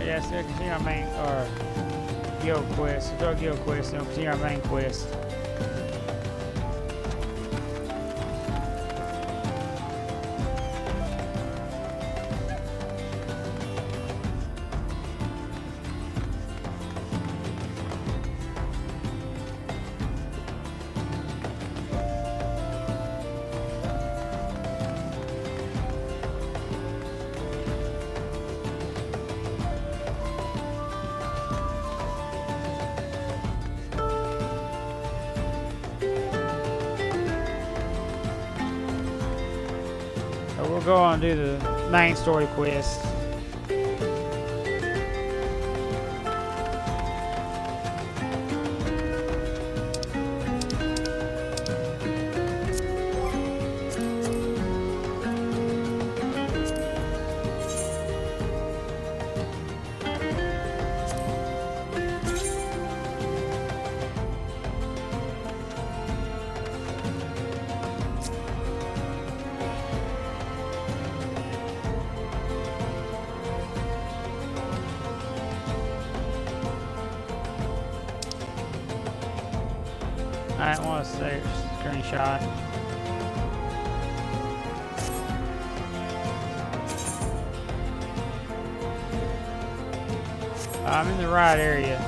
Yes, we'll continue our main guild quest. We'll do our guild quest and we'll continue our main quest. We'll go on and do the main story quest. I didn't want to say screenshot. I'm in the right area.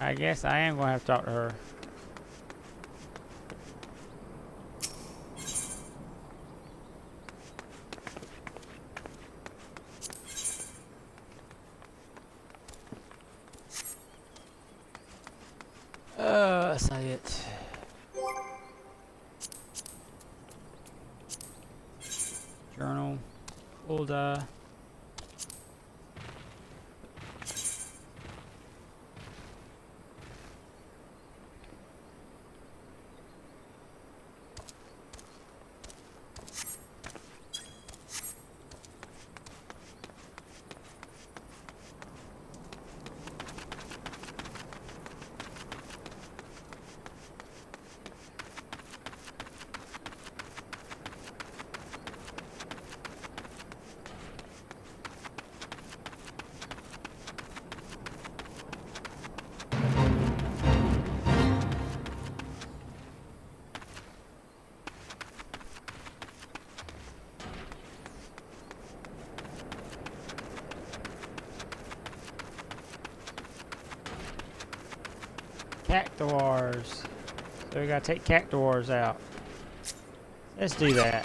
I guess I am going to have to talk to her. That's not it. Journal. Ul'dah. Cactuars. So we gotta take Cactuars out. Let's do that.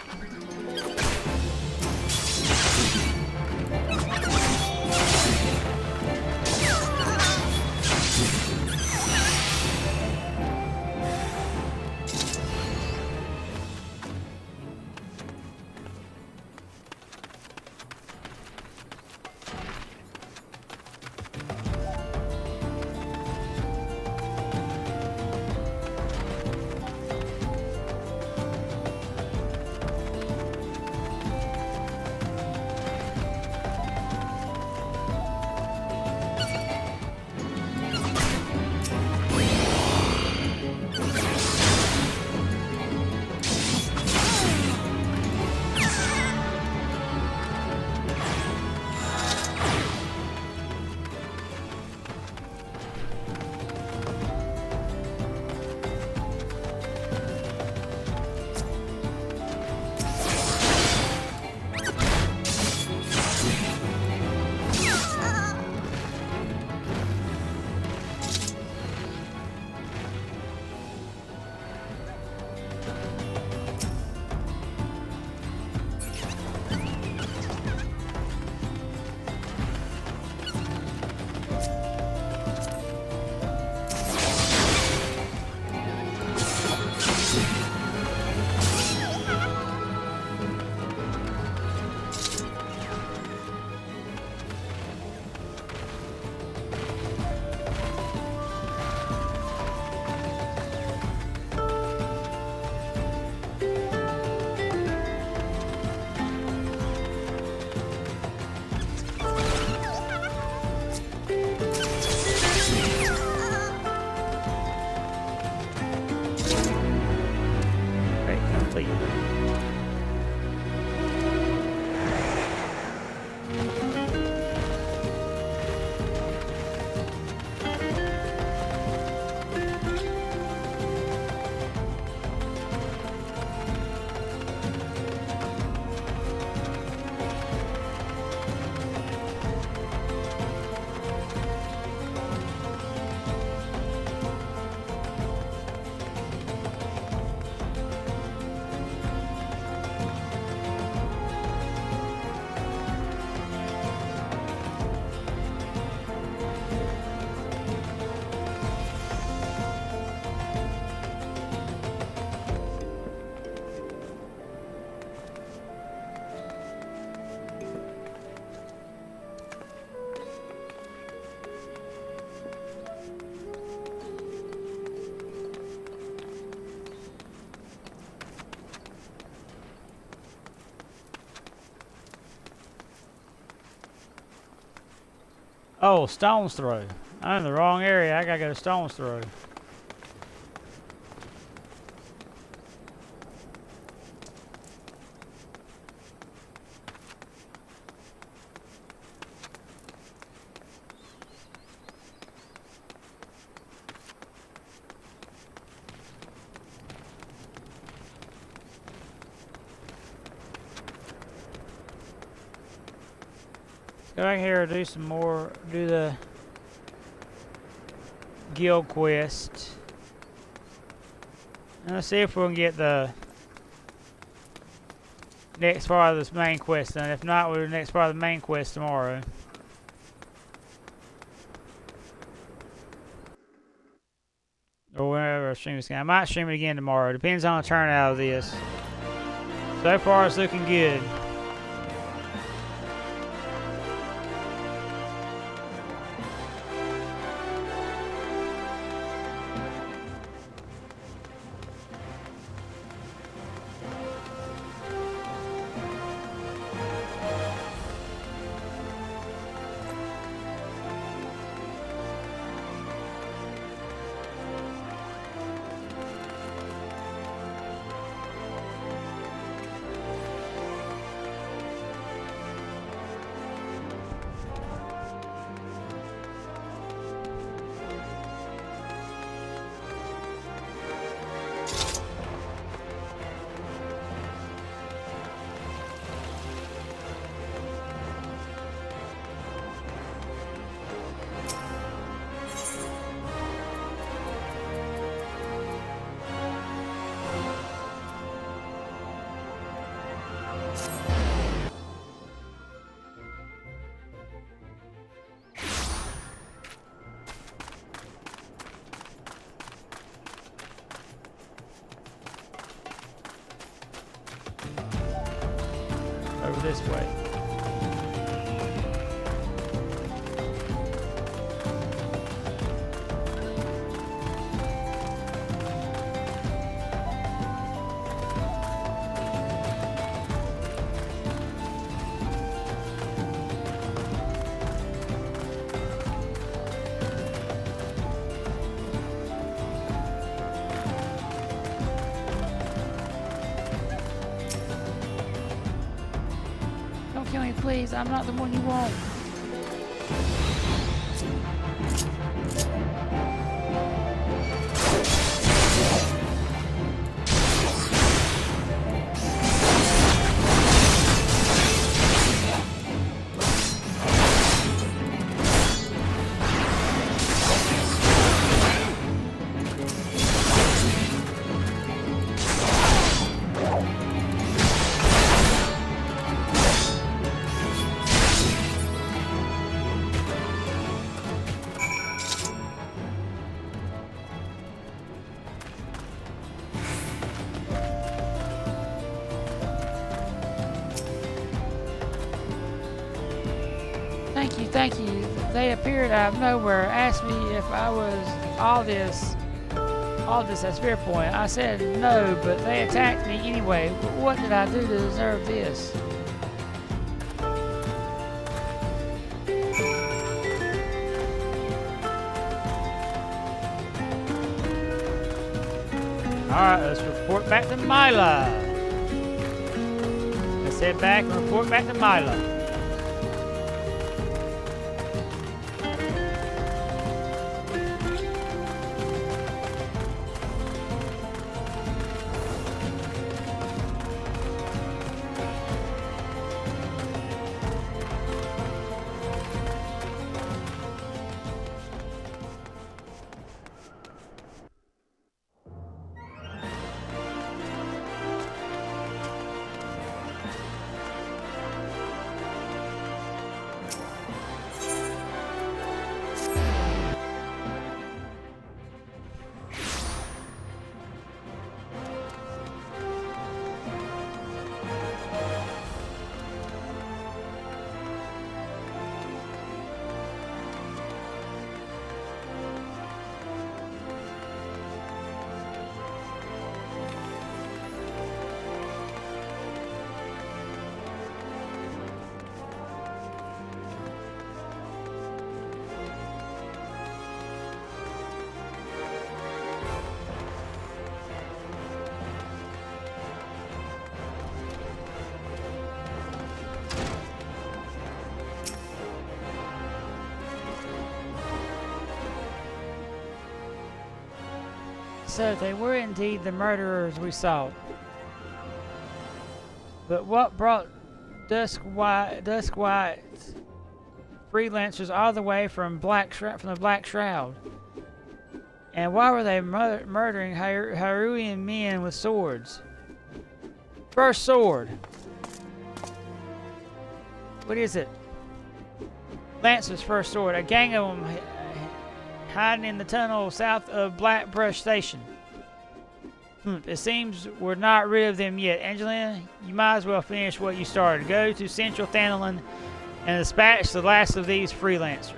Oh, Stone's Throw. I'm in the wrong area. I gotta go to Stone's Throw. Go back here, do some more, do the guild quest. And let's see if we can get the next part of this main quest done. If not, we'll do the next part of the main quest tomorrow. Or whenever I stream this game. I might stream it again tomorrow. Depends on the turnout of this. So far, it's looking good. Over this way. Kill me, please. I'm not the one you want. Thank you. They appeared out of nowhere, asked me if I was all this at Sphere Point. I said no, but they attacked me anyway. What did I do to deserve this? Alright, let's report back to Mila. Let's head back and report back to Mila. So they were indeed the murderers we sought. But what brought Duskwhite freelancers all the way from the Black Shroud? And why were they murdering Hyruean men with swords? First sword. What is it? Lancer's first sword. A gang of them hiding in the tunnel south of Blackbrush Station. It seems we're not rid of them yet. Angelina, you might as well finish what you started. Go to Central Thanalan and dispatch the last of these freelancers.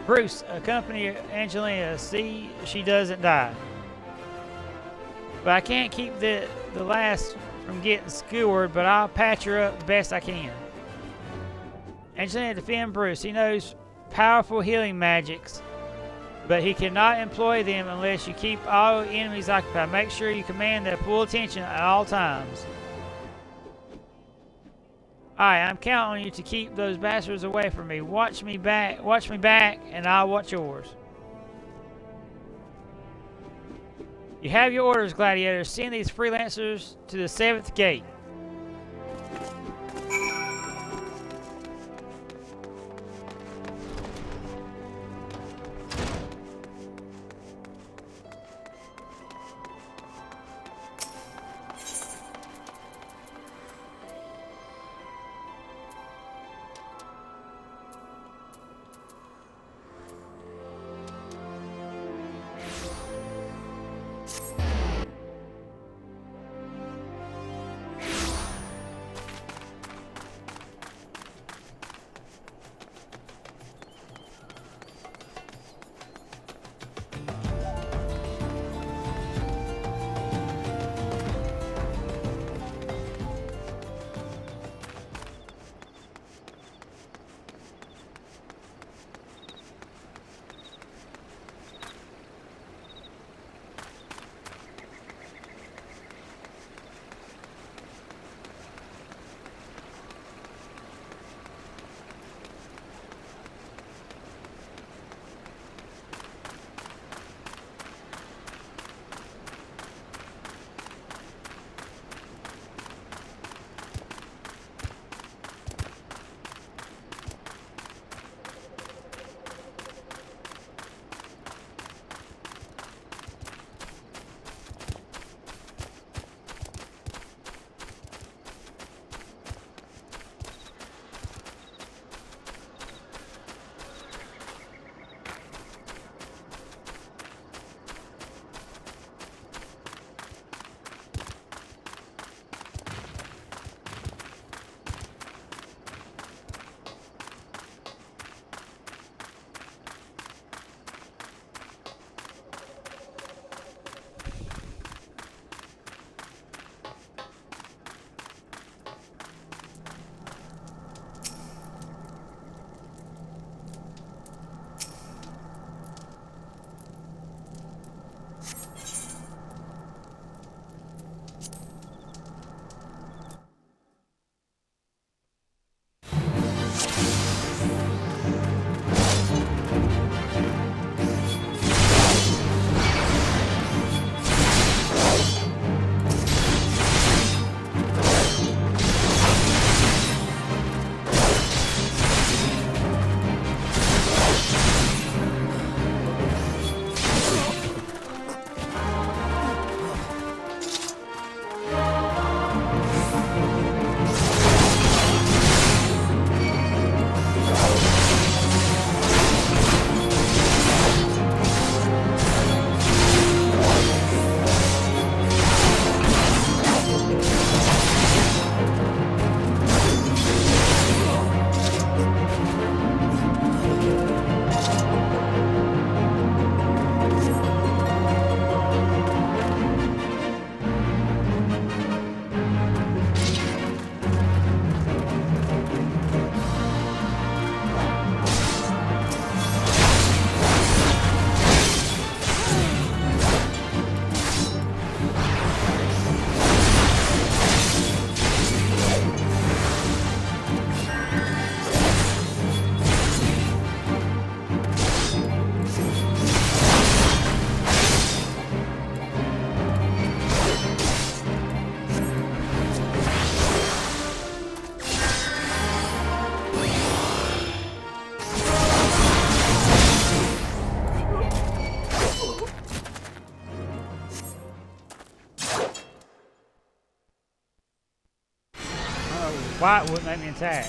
Bruce, accompany Angelina. See she doesn't die. But I can't keep the last from getting skewered, but I'll patch her up the best I can. Angelina, defend Bruce. He knows powerful healing magics, but he cannot employ them unless you keep all enemies occupied. Make sure you command their full attention at all times. Alright, I'm counting on you to keep those bastards away from me. Watch me back, and I'll watch yours. You have your orders, gladiators. Send these freelancers to the 7th gate. White wouldn't let me attack.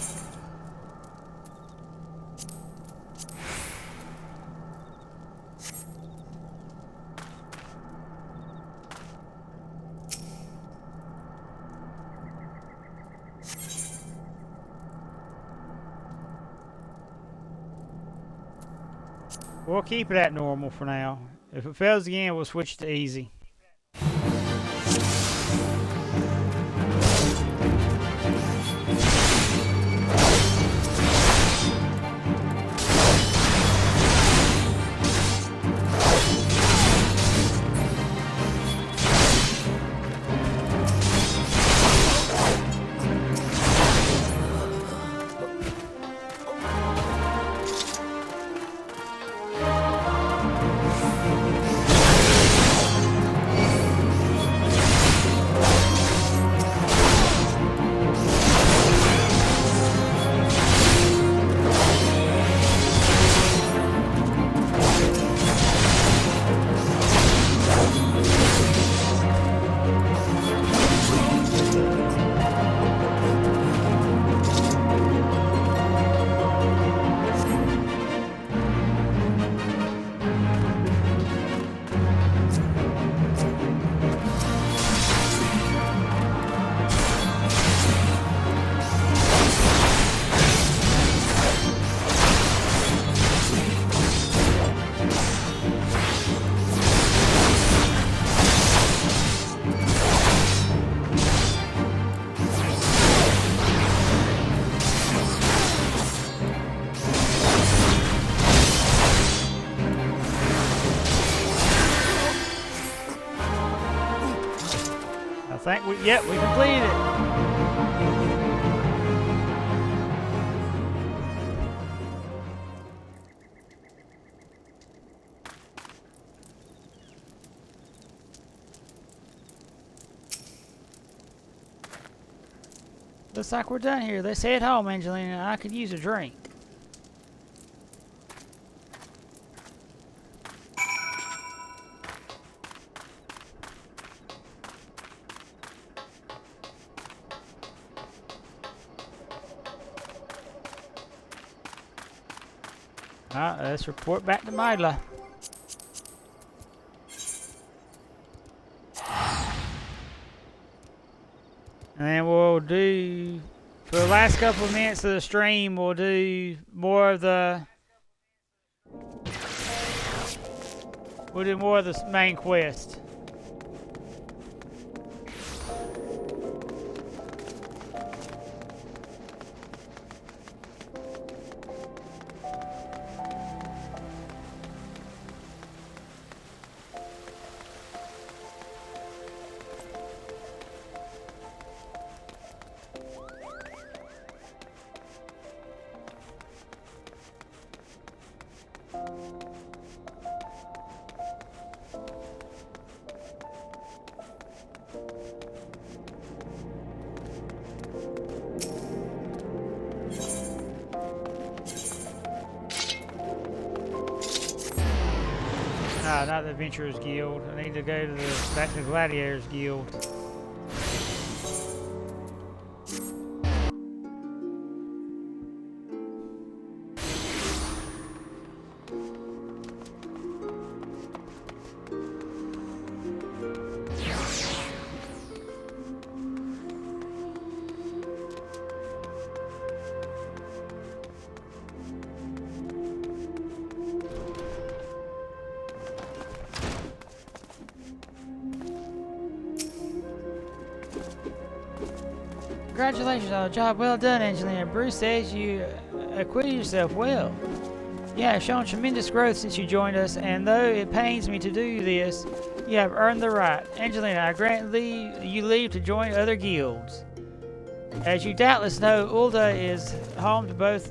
We'll keep it at normal for now. If it fails again, we'll switch to easy. Yep, we completed it. Looks like we're done here. Let's head home, Angelina. I could use a drink. Alright, let's report back to Mila. And then we'll do, for the last couple of minutes of the stream, we'll do more of the main quest. Not the Adventurers Guild. I need to go to back to the Gladiators Guild. Congratulations on a job well done, Angelina. Bruce says you acquitted yourself well. You have shown tremendous growth since you joined us, and though it pains me to do this, you have earned the right. Angelina, I grant you leave to join other guilds. As you doubtless know, Ul'dah is home to both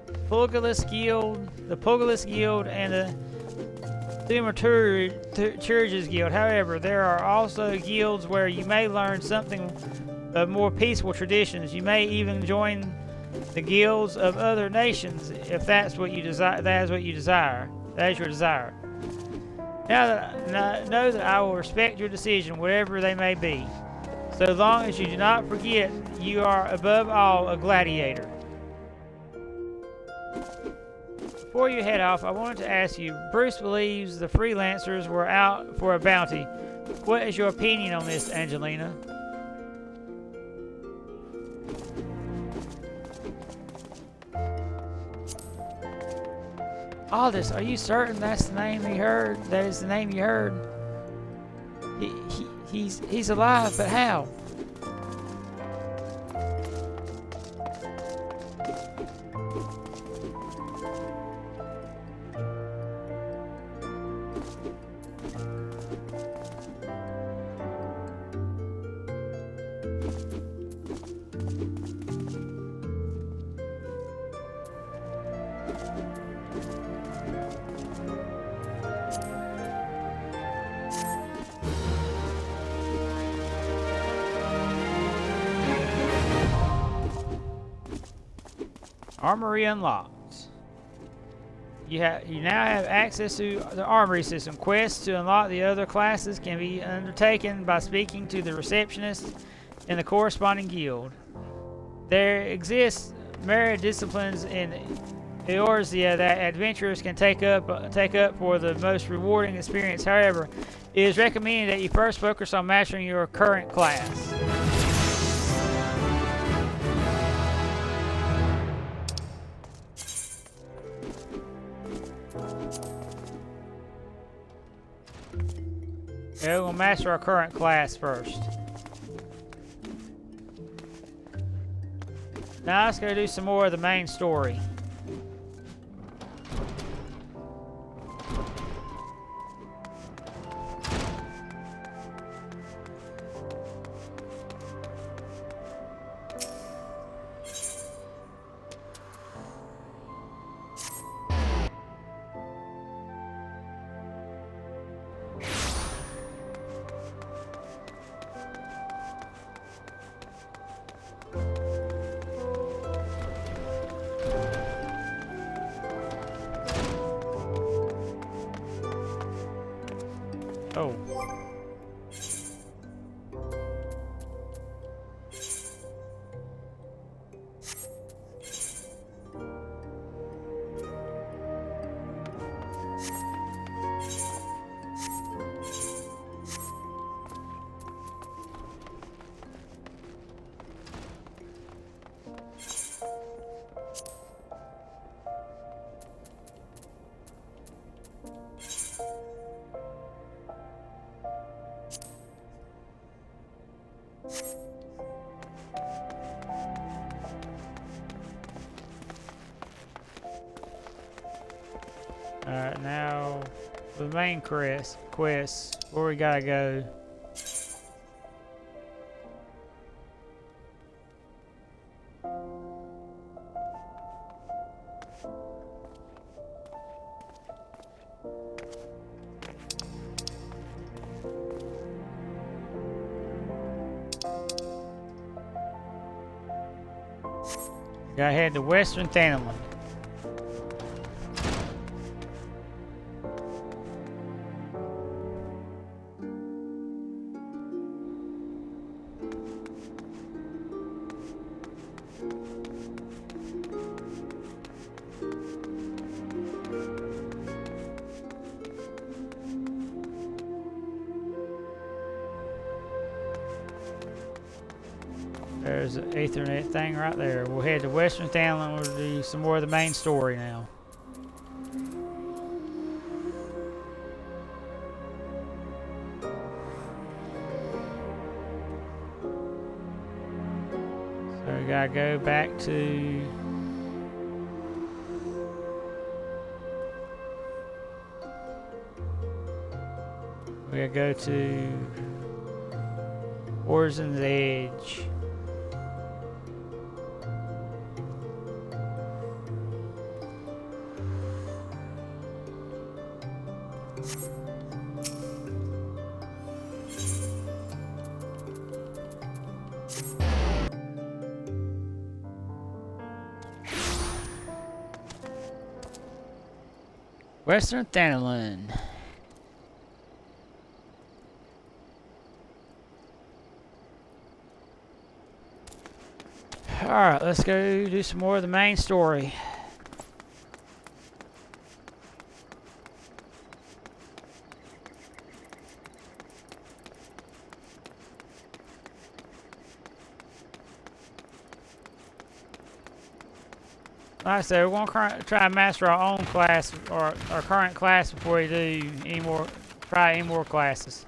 the Pugilist Guild, and the Thaumaturges Guild. However, there are also guilds where you may learn something of more peaceful traditions. You may even join the guilds of other nations if that's what you desire. That is what you desire. That is your desire. Know that I will respect your decision, whatever they may be. so long as you do not forget you are above all a gladiator. Before you head off, I wanted to ask you, Bruce believes the freelancers were out for a bounty. What is your opinion on this, Angelina? Aldous, are you certain that's the name you heard? That is the name you heard? He's alive, but how? Armory unlocked. You now have access to the armory system. Quests to unlock the other classes can be undertaken by speaking to the receptionist in the corresponding guild. There exists myriad disciplines in Eorzea that adventurers can take up for the most rewarding experience. However, it is recommended that you first focus on mastering your current class. Yeah, we're going to master our current class first. Now let's go do some more of the main story. Oh. Alright, now the main quest, where we gotta go. Gotta head to Western Thanalan. There's an Ethernet thing right there. We'll head to Western Thanalan. We'll do some more of the main story now. So we gotta go back to... we gotta go to... Horizon's Edge. Western Thanalan. Alright, let's go do some more of the main story. Like I said, we're going to try and master our own class, or our current class, before we do try any more classes.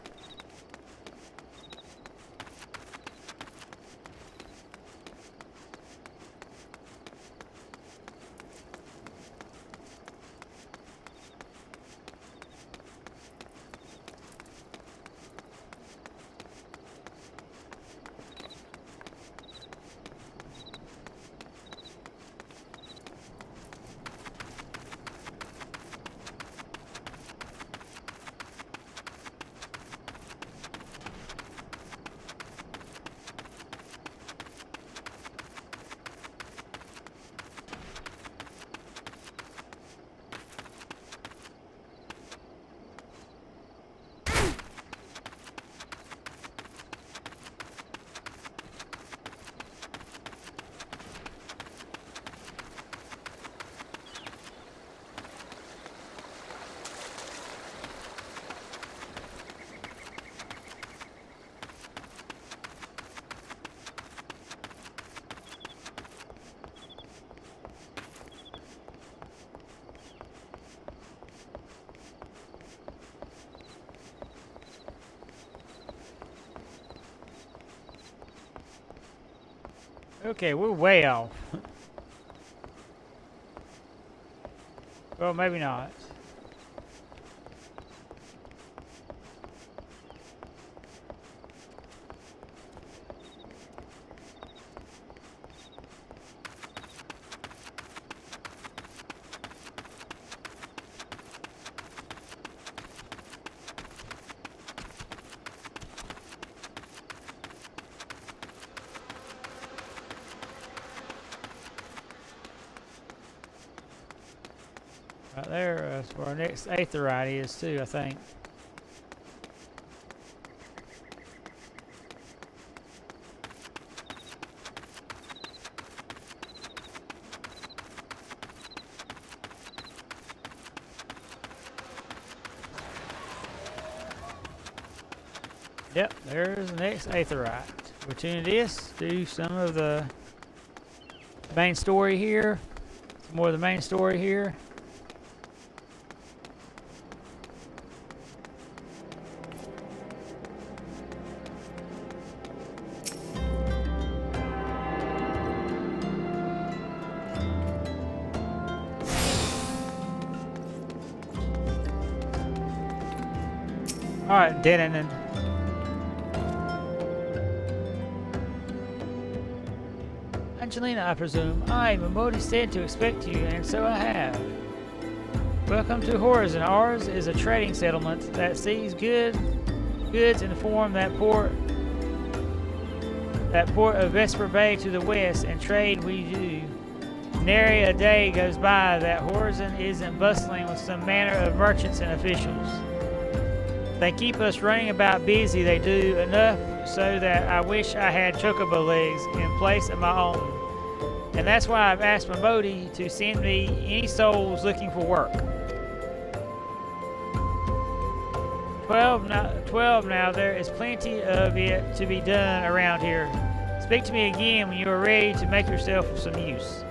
Okay, we're way off. Well, maybe not. Right there, that's where our next aetheryte is too, I think. Yep, there's the next aetheryte. We'll tune this, do some of the main story here. Some more of the main story here. Alright, Denon. Angelina, I presume. I, Momodi, said to expect you, and so I have. Welcome to Horizon. Ours is a trading settlement that sees goods in the form that port of Vesper Bay to the west, and trade we do. Nary a day goes by that Horizon isn't bustling with some manner of merchants and officials. They keep us running about busy, they do, enough so that I wish I had chocobo legs in place of my own. And that's why I've asked Momodi to send me any souls looking for work. 12 now, there is plenty of it to be done around here. Speak to me again when you are ready to make yourself of some use.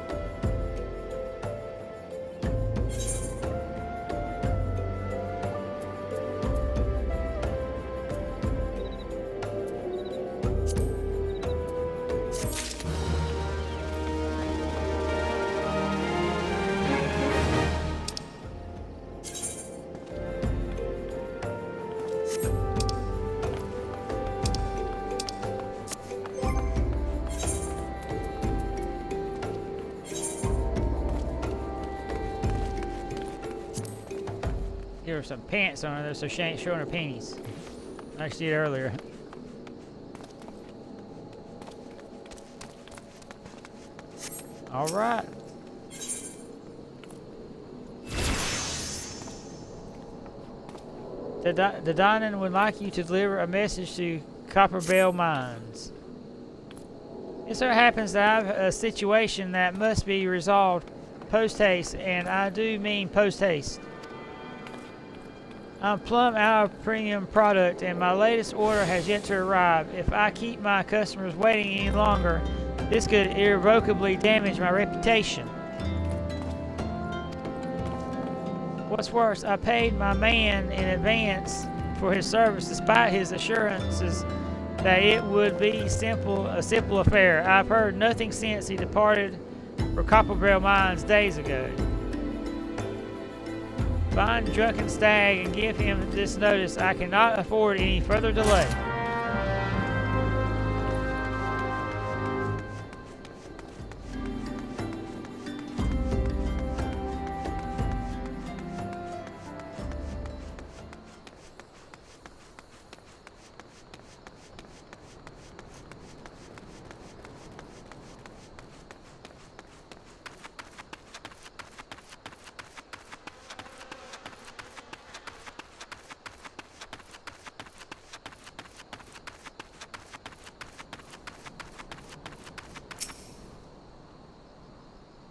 Give her some pants on her so she ain't showing her panties. Like she did earlier. Alright. The Donan would like you to deliver a message to Copperbell Mines. It so happens that I have a situation that must be resolved post-haste, and I do mean post-haste. I'm plumb out of premium product, and my latest order has yet to arrive. If I keep my customers waiting any longer, this could irrevocably damage my reputation. What's worse, I paid my man in advance for his service despite his assurances that it would be a simple affair. I've heard nothing since he departed for Copperbrail Mines days ago. Find Drunken Stag and give him this notice. I cannot afford any further delay.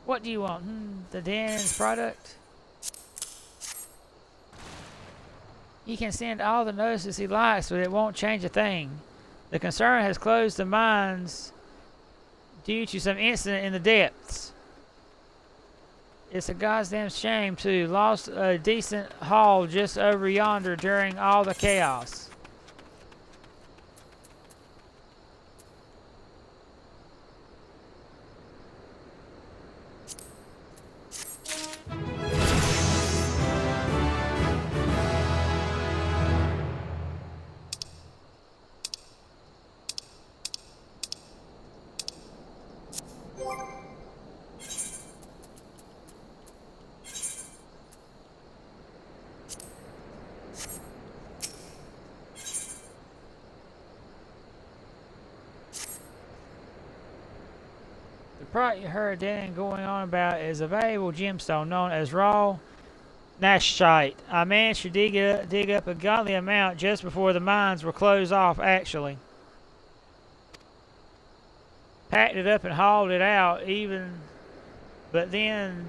What do you want? The den's product? He can send all the notices he likes, but it won't change a thing. The concern has closed the mines due to some incident in the depths. It's a goddamn shame, too. Lost a decent haul just over yonder during all the chaos. The product you heard Dan going on about is a valuable gemstone known as raw nashite. I managed to dig up a godly amount just before the mines were closed off, actually. Packed it up and hauled it out, but then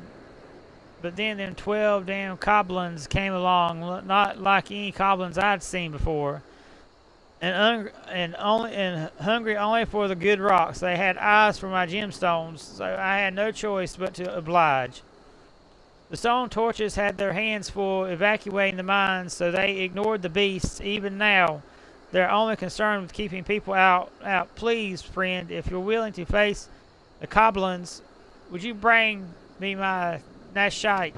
them 12 damn goblins came along, not like any goblins I'd seen before. And hungry only for the good rocks. They had eyes for my gemstones, so I had no choice but to oblige. The stone torches had their hands full evacuating the mines, so they ignored the beasts. Even now, they're only concerned with keeping people out. Please, friend, if you're willing to face the goblins, would you bring me my nashite?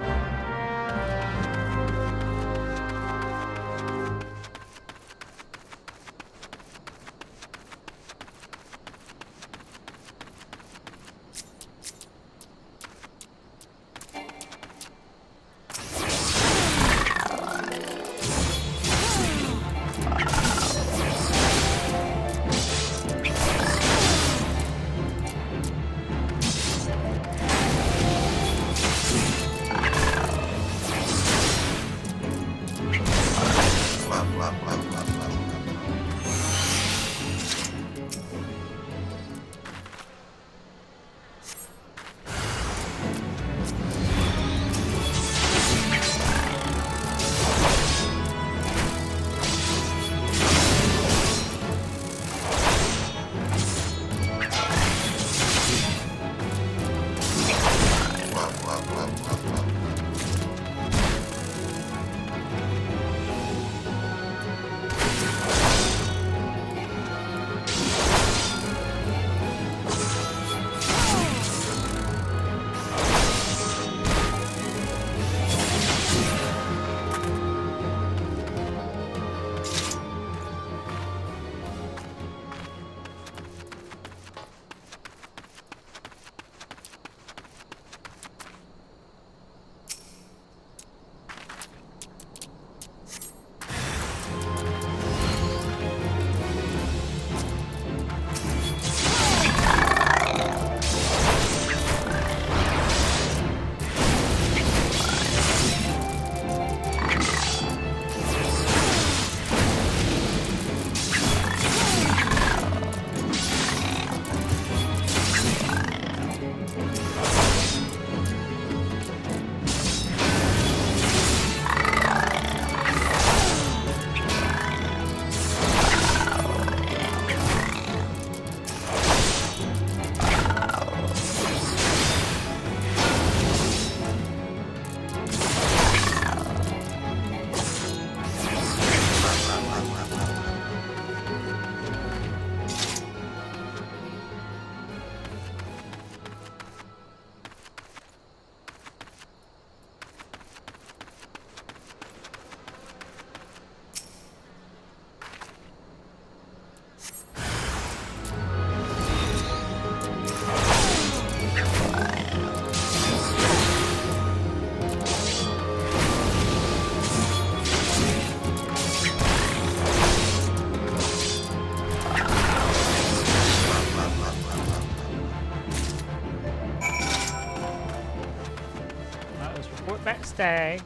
stag,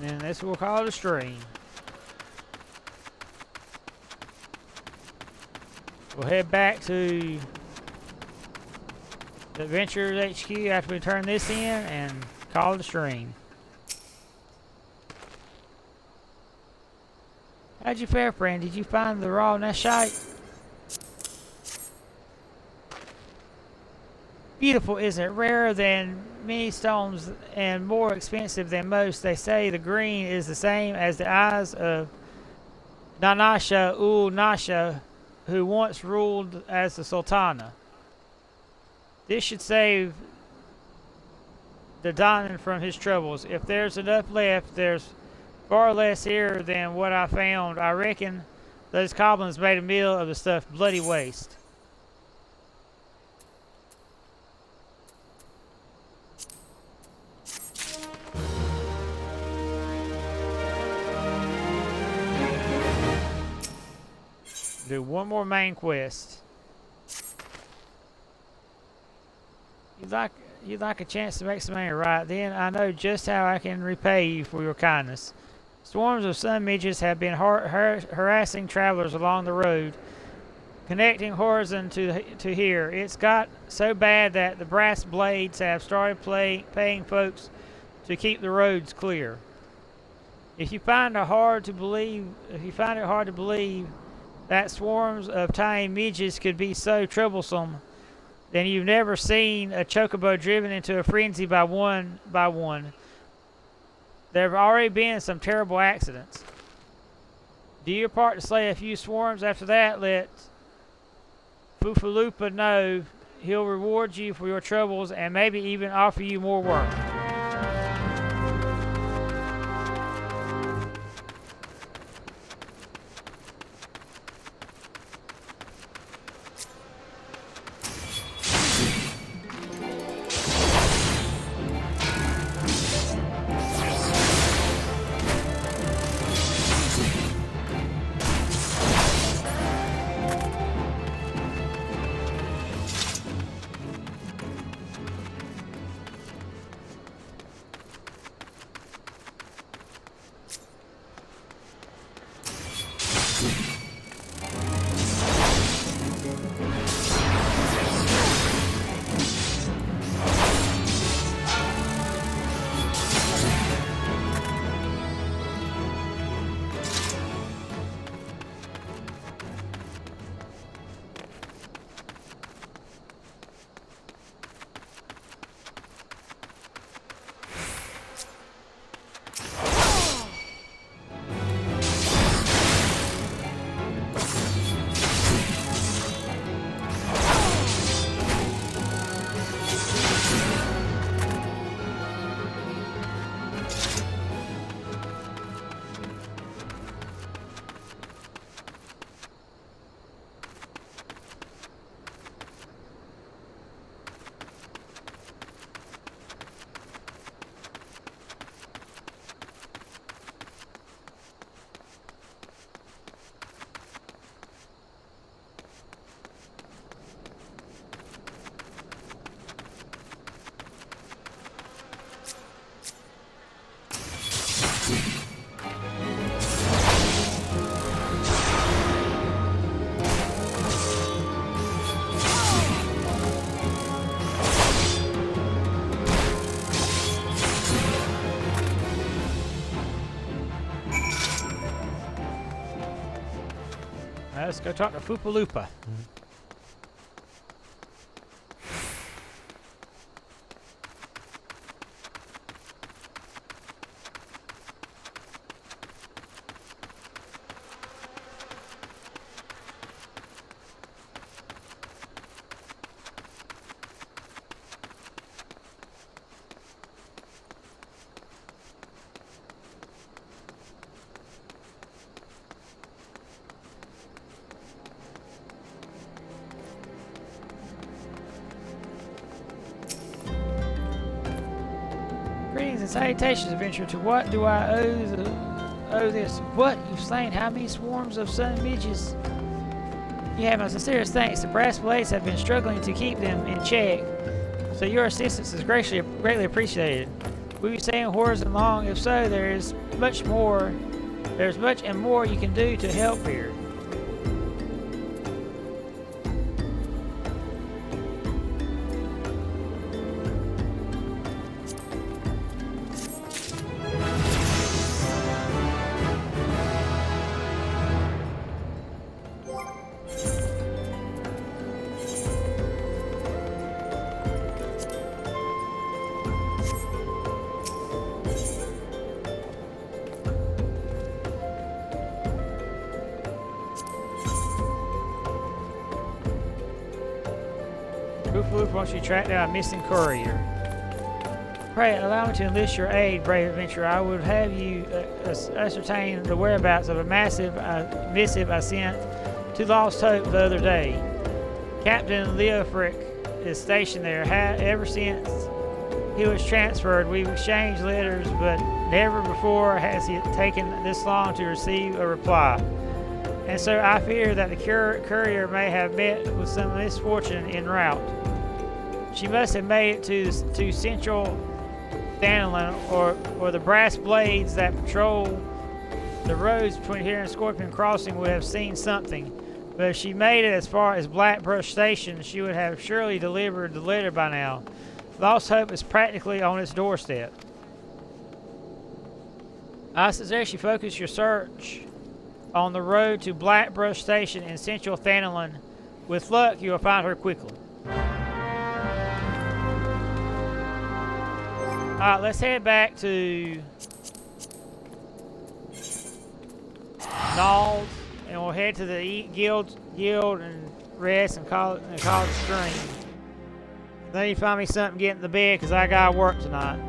and then this we'll call it a stream. We'll head back to the Adventurers HQ after we turn this in and call it a stream. How'd you fare, friend? Did you find the raw neshite? Beautiful, isn't it? Rarer than many stones and more expensive than most. They say the green is the same as the eyes of Nanasha ul Nasha, who once ruled as the Sultana. This should save the Danan from his troubles. If there's enough left, there's far less here than what I found. I reckon those goblins made a meal of the stuff. Bloody waste. Do one more main quest. You'd like a chance to make some money, right? Then I know just how I can repay you for your kindness. Swarms of sun midges have been harassing travelers along the road, connecting Horizon to here. It's got so bad that the brass blades have started paying folks to keep the roads clear. If you find it hard to believe that swarms of tiny midges could be so troublesome, then you've never seen a chocobo driven into a frenzy by one. There have already been some terrible accidents. Do your part to slay a few swarms. After that, let Fufulupa know. He'll reward you for your troubles and maybe even offer you more work. Let's go talk to Fupulupa. Greetings and salutations, adventurer. To what do I owe this? What? You've slain how many swarms of sun midges? You have my sincerest thanks. The brass blades have been struggling to keep them in check, so your assistance is greatly appreciated. Will you stay in Horizon long? If so, there's much and more you can do to help here. Wants you to track down a missing courier. Pray, allow me to enlist your aid, brave adventurer. I would have you ascertain the whereabouts of a massive missive I sent to Lost Hope the other day. Captain Leofric is stationed there. Ever since he was transferred, we've exchanged letters, but never before has it taken this long to receive a reply. And so I fear that the courier may have met with some misfortune en route. She must have made it to Central Thanalan, or the brass blades that patrol the roads between here and Scorpion Crossing would have seen something. But if she made it as far as Blackbrush Station, she would have surely delivered the letter by now. Lost Hope is practically on its doorstep. I suggest you focus your search on the road to Blackbrush Station in Central Thanalan. With luck, you will find her quickly. Alright, let's head back to Nald, and we'll head to the guild and rest and call it a stream. Then you find me something to get in the bed because I gotta work tonight.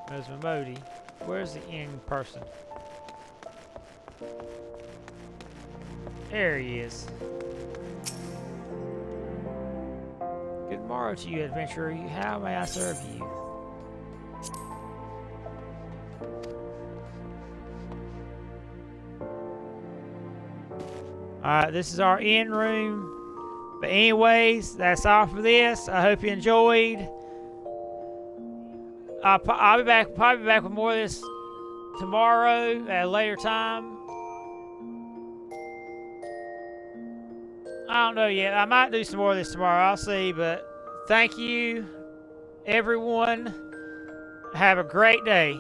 There's Mimodi. Where's the end person? There he is. Good morrow to you, adventurer. How may I serve you? Alright, this is our end room. But anyways, that's all for this. I hope you enjoyed. I'll be back, probably back with more of this tomorrow at a later time. I don't know yet. I might do some more of this tomorrow. I'll see. But thank you, everyone. Have a great day.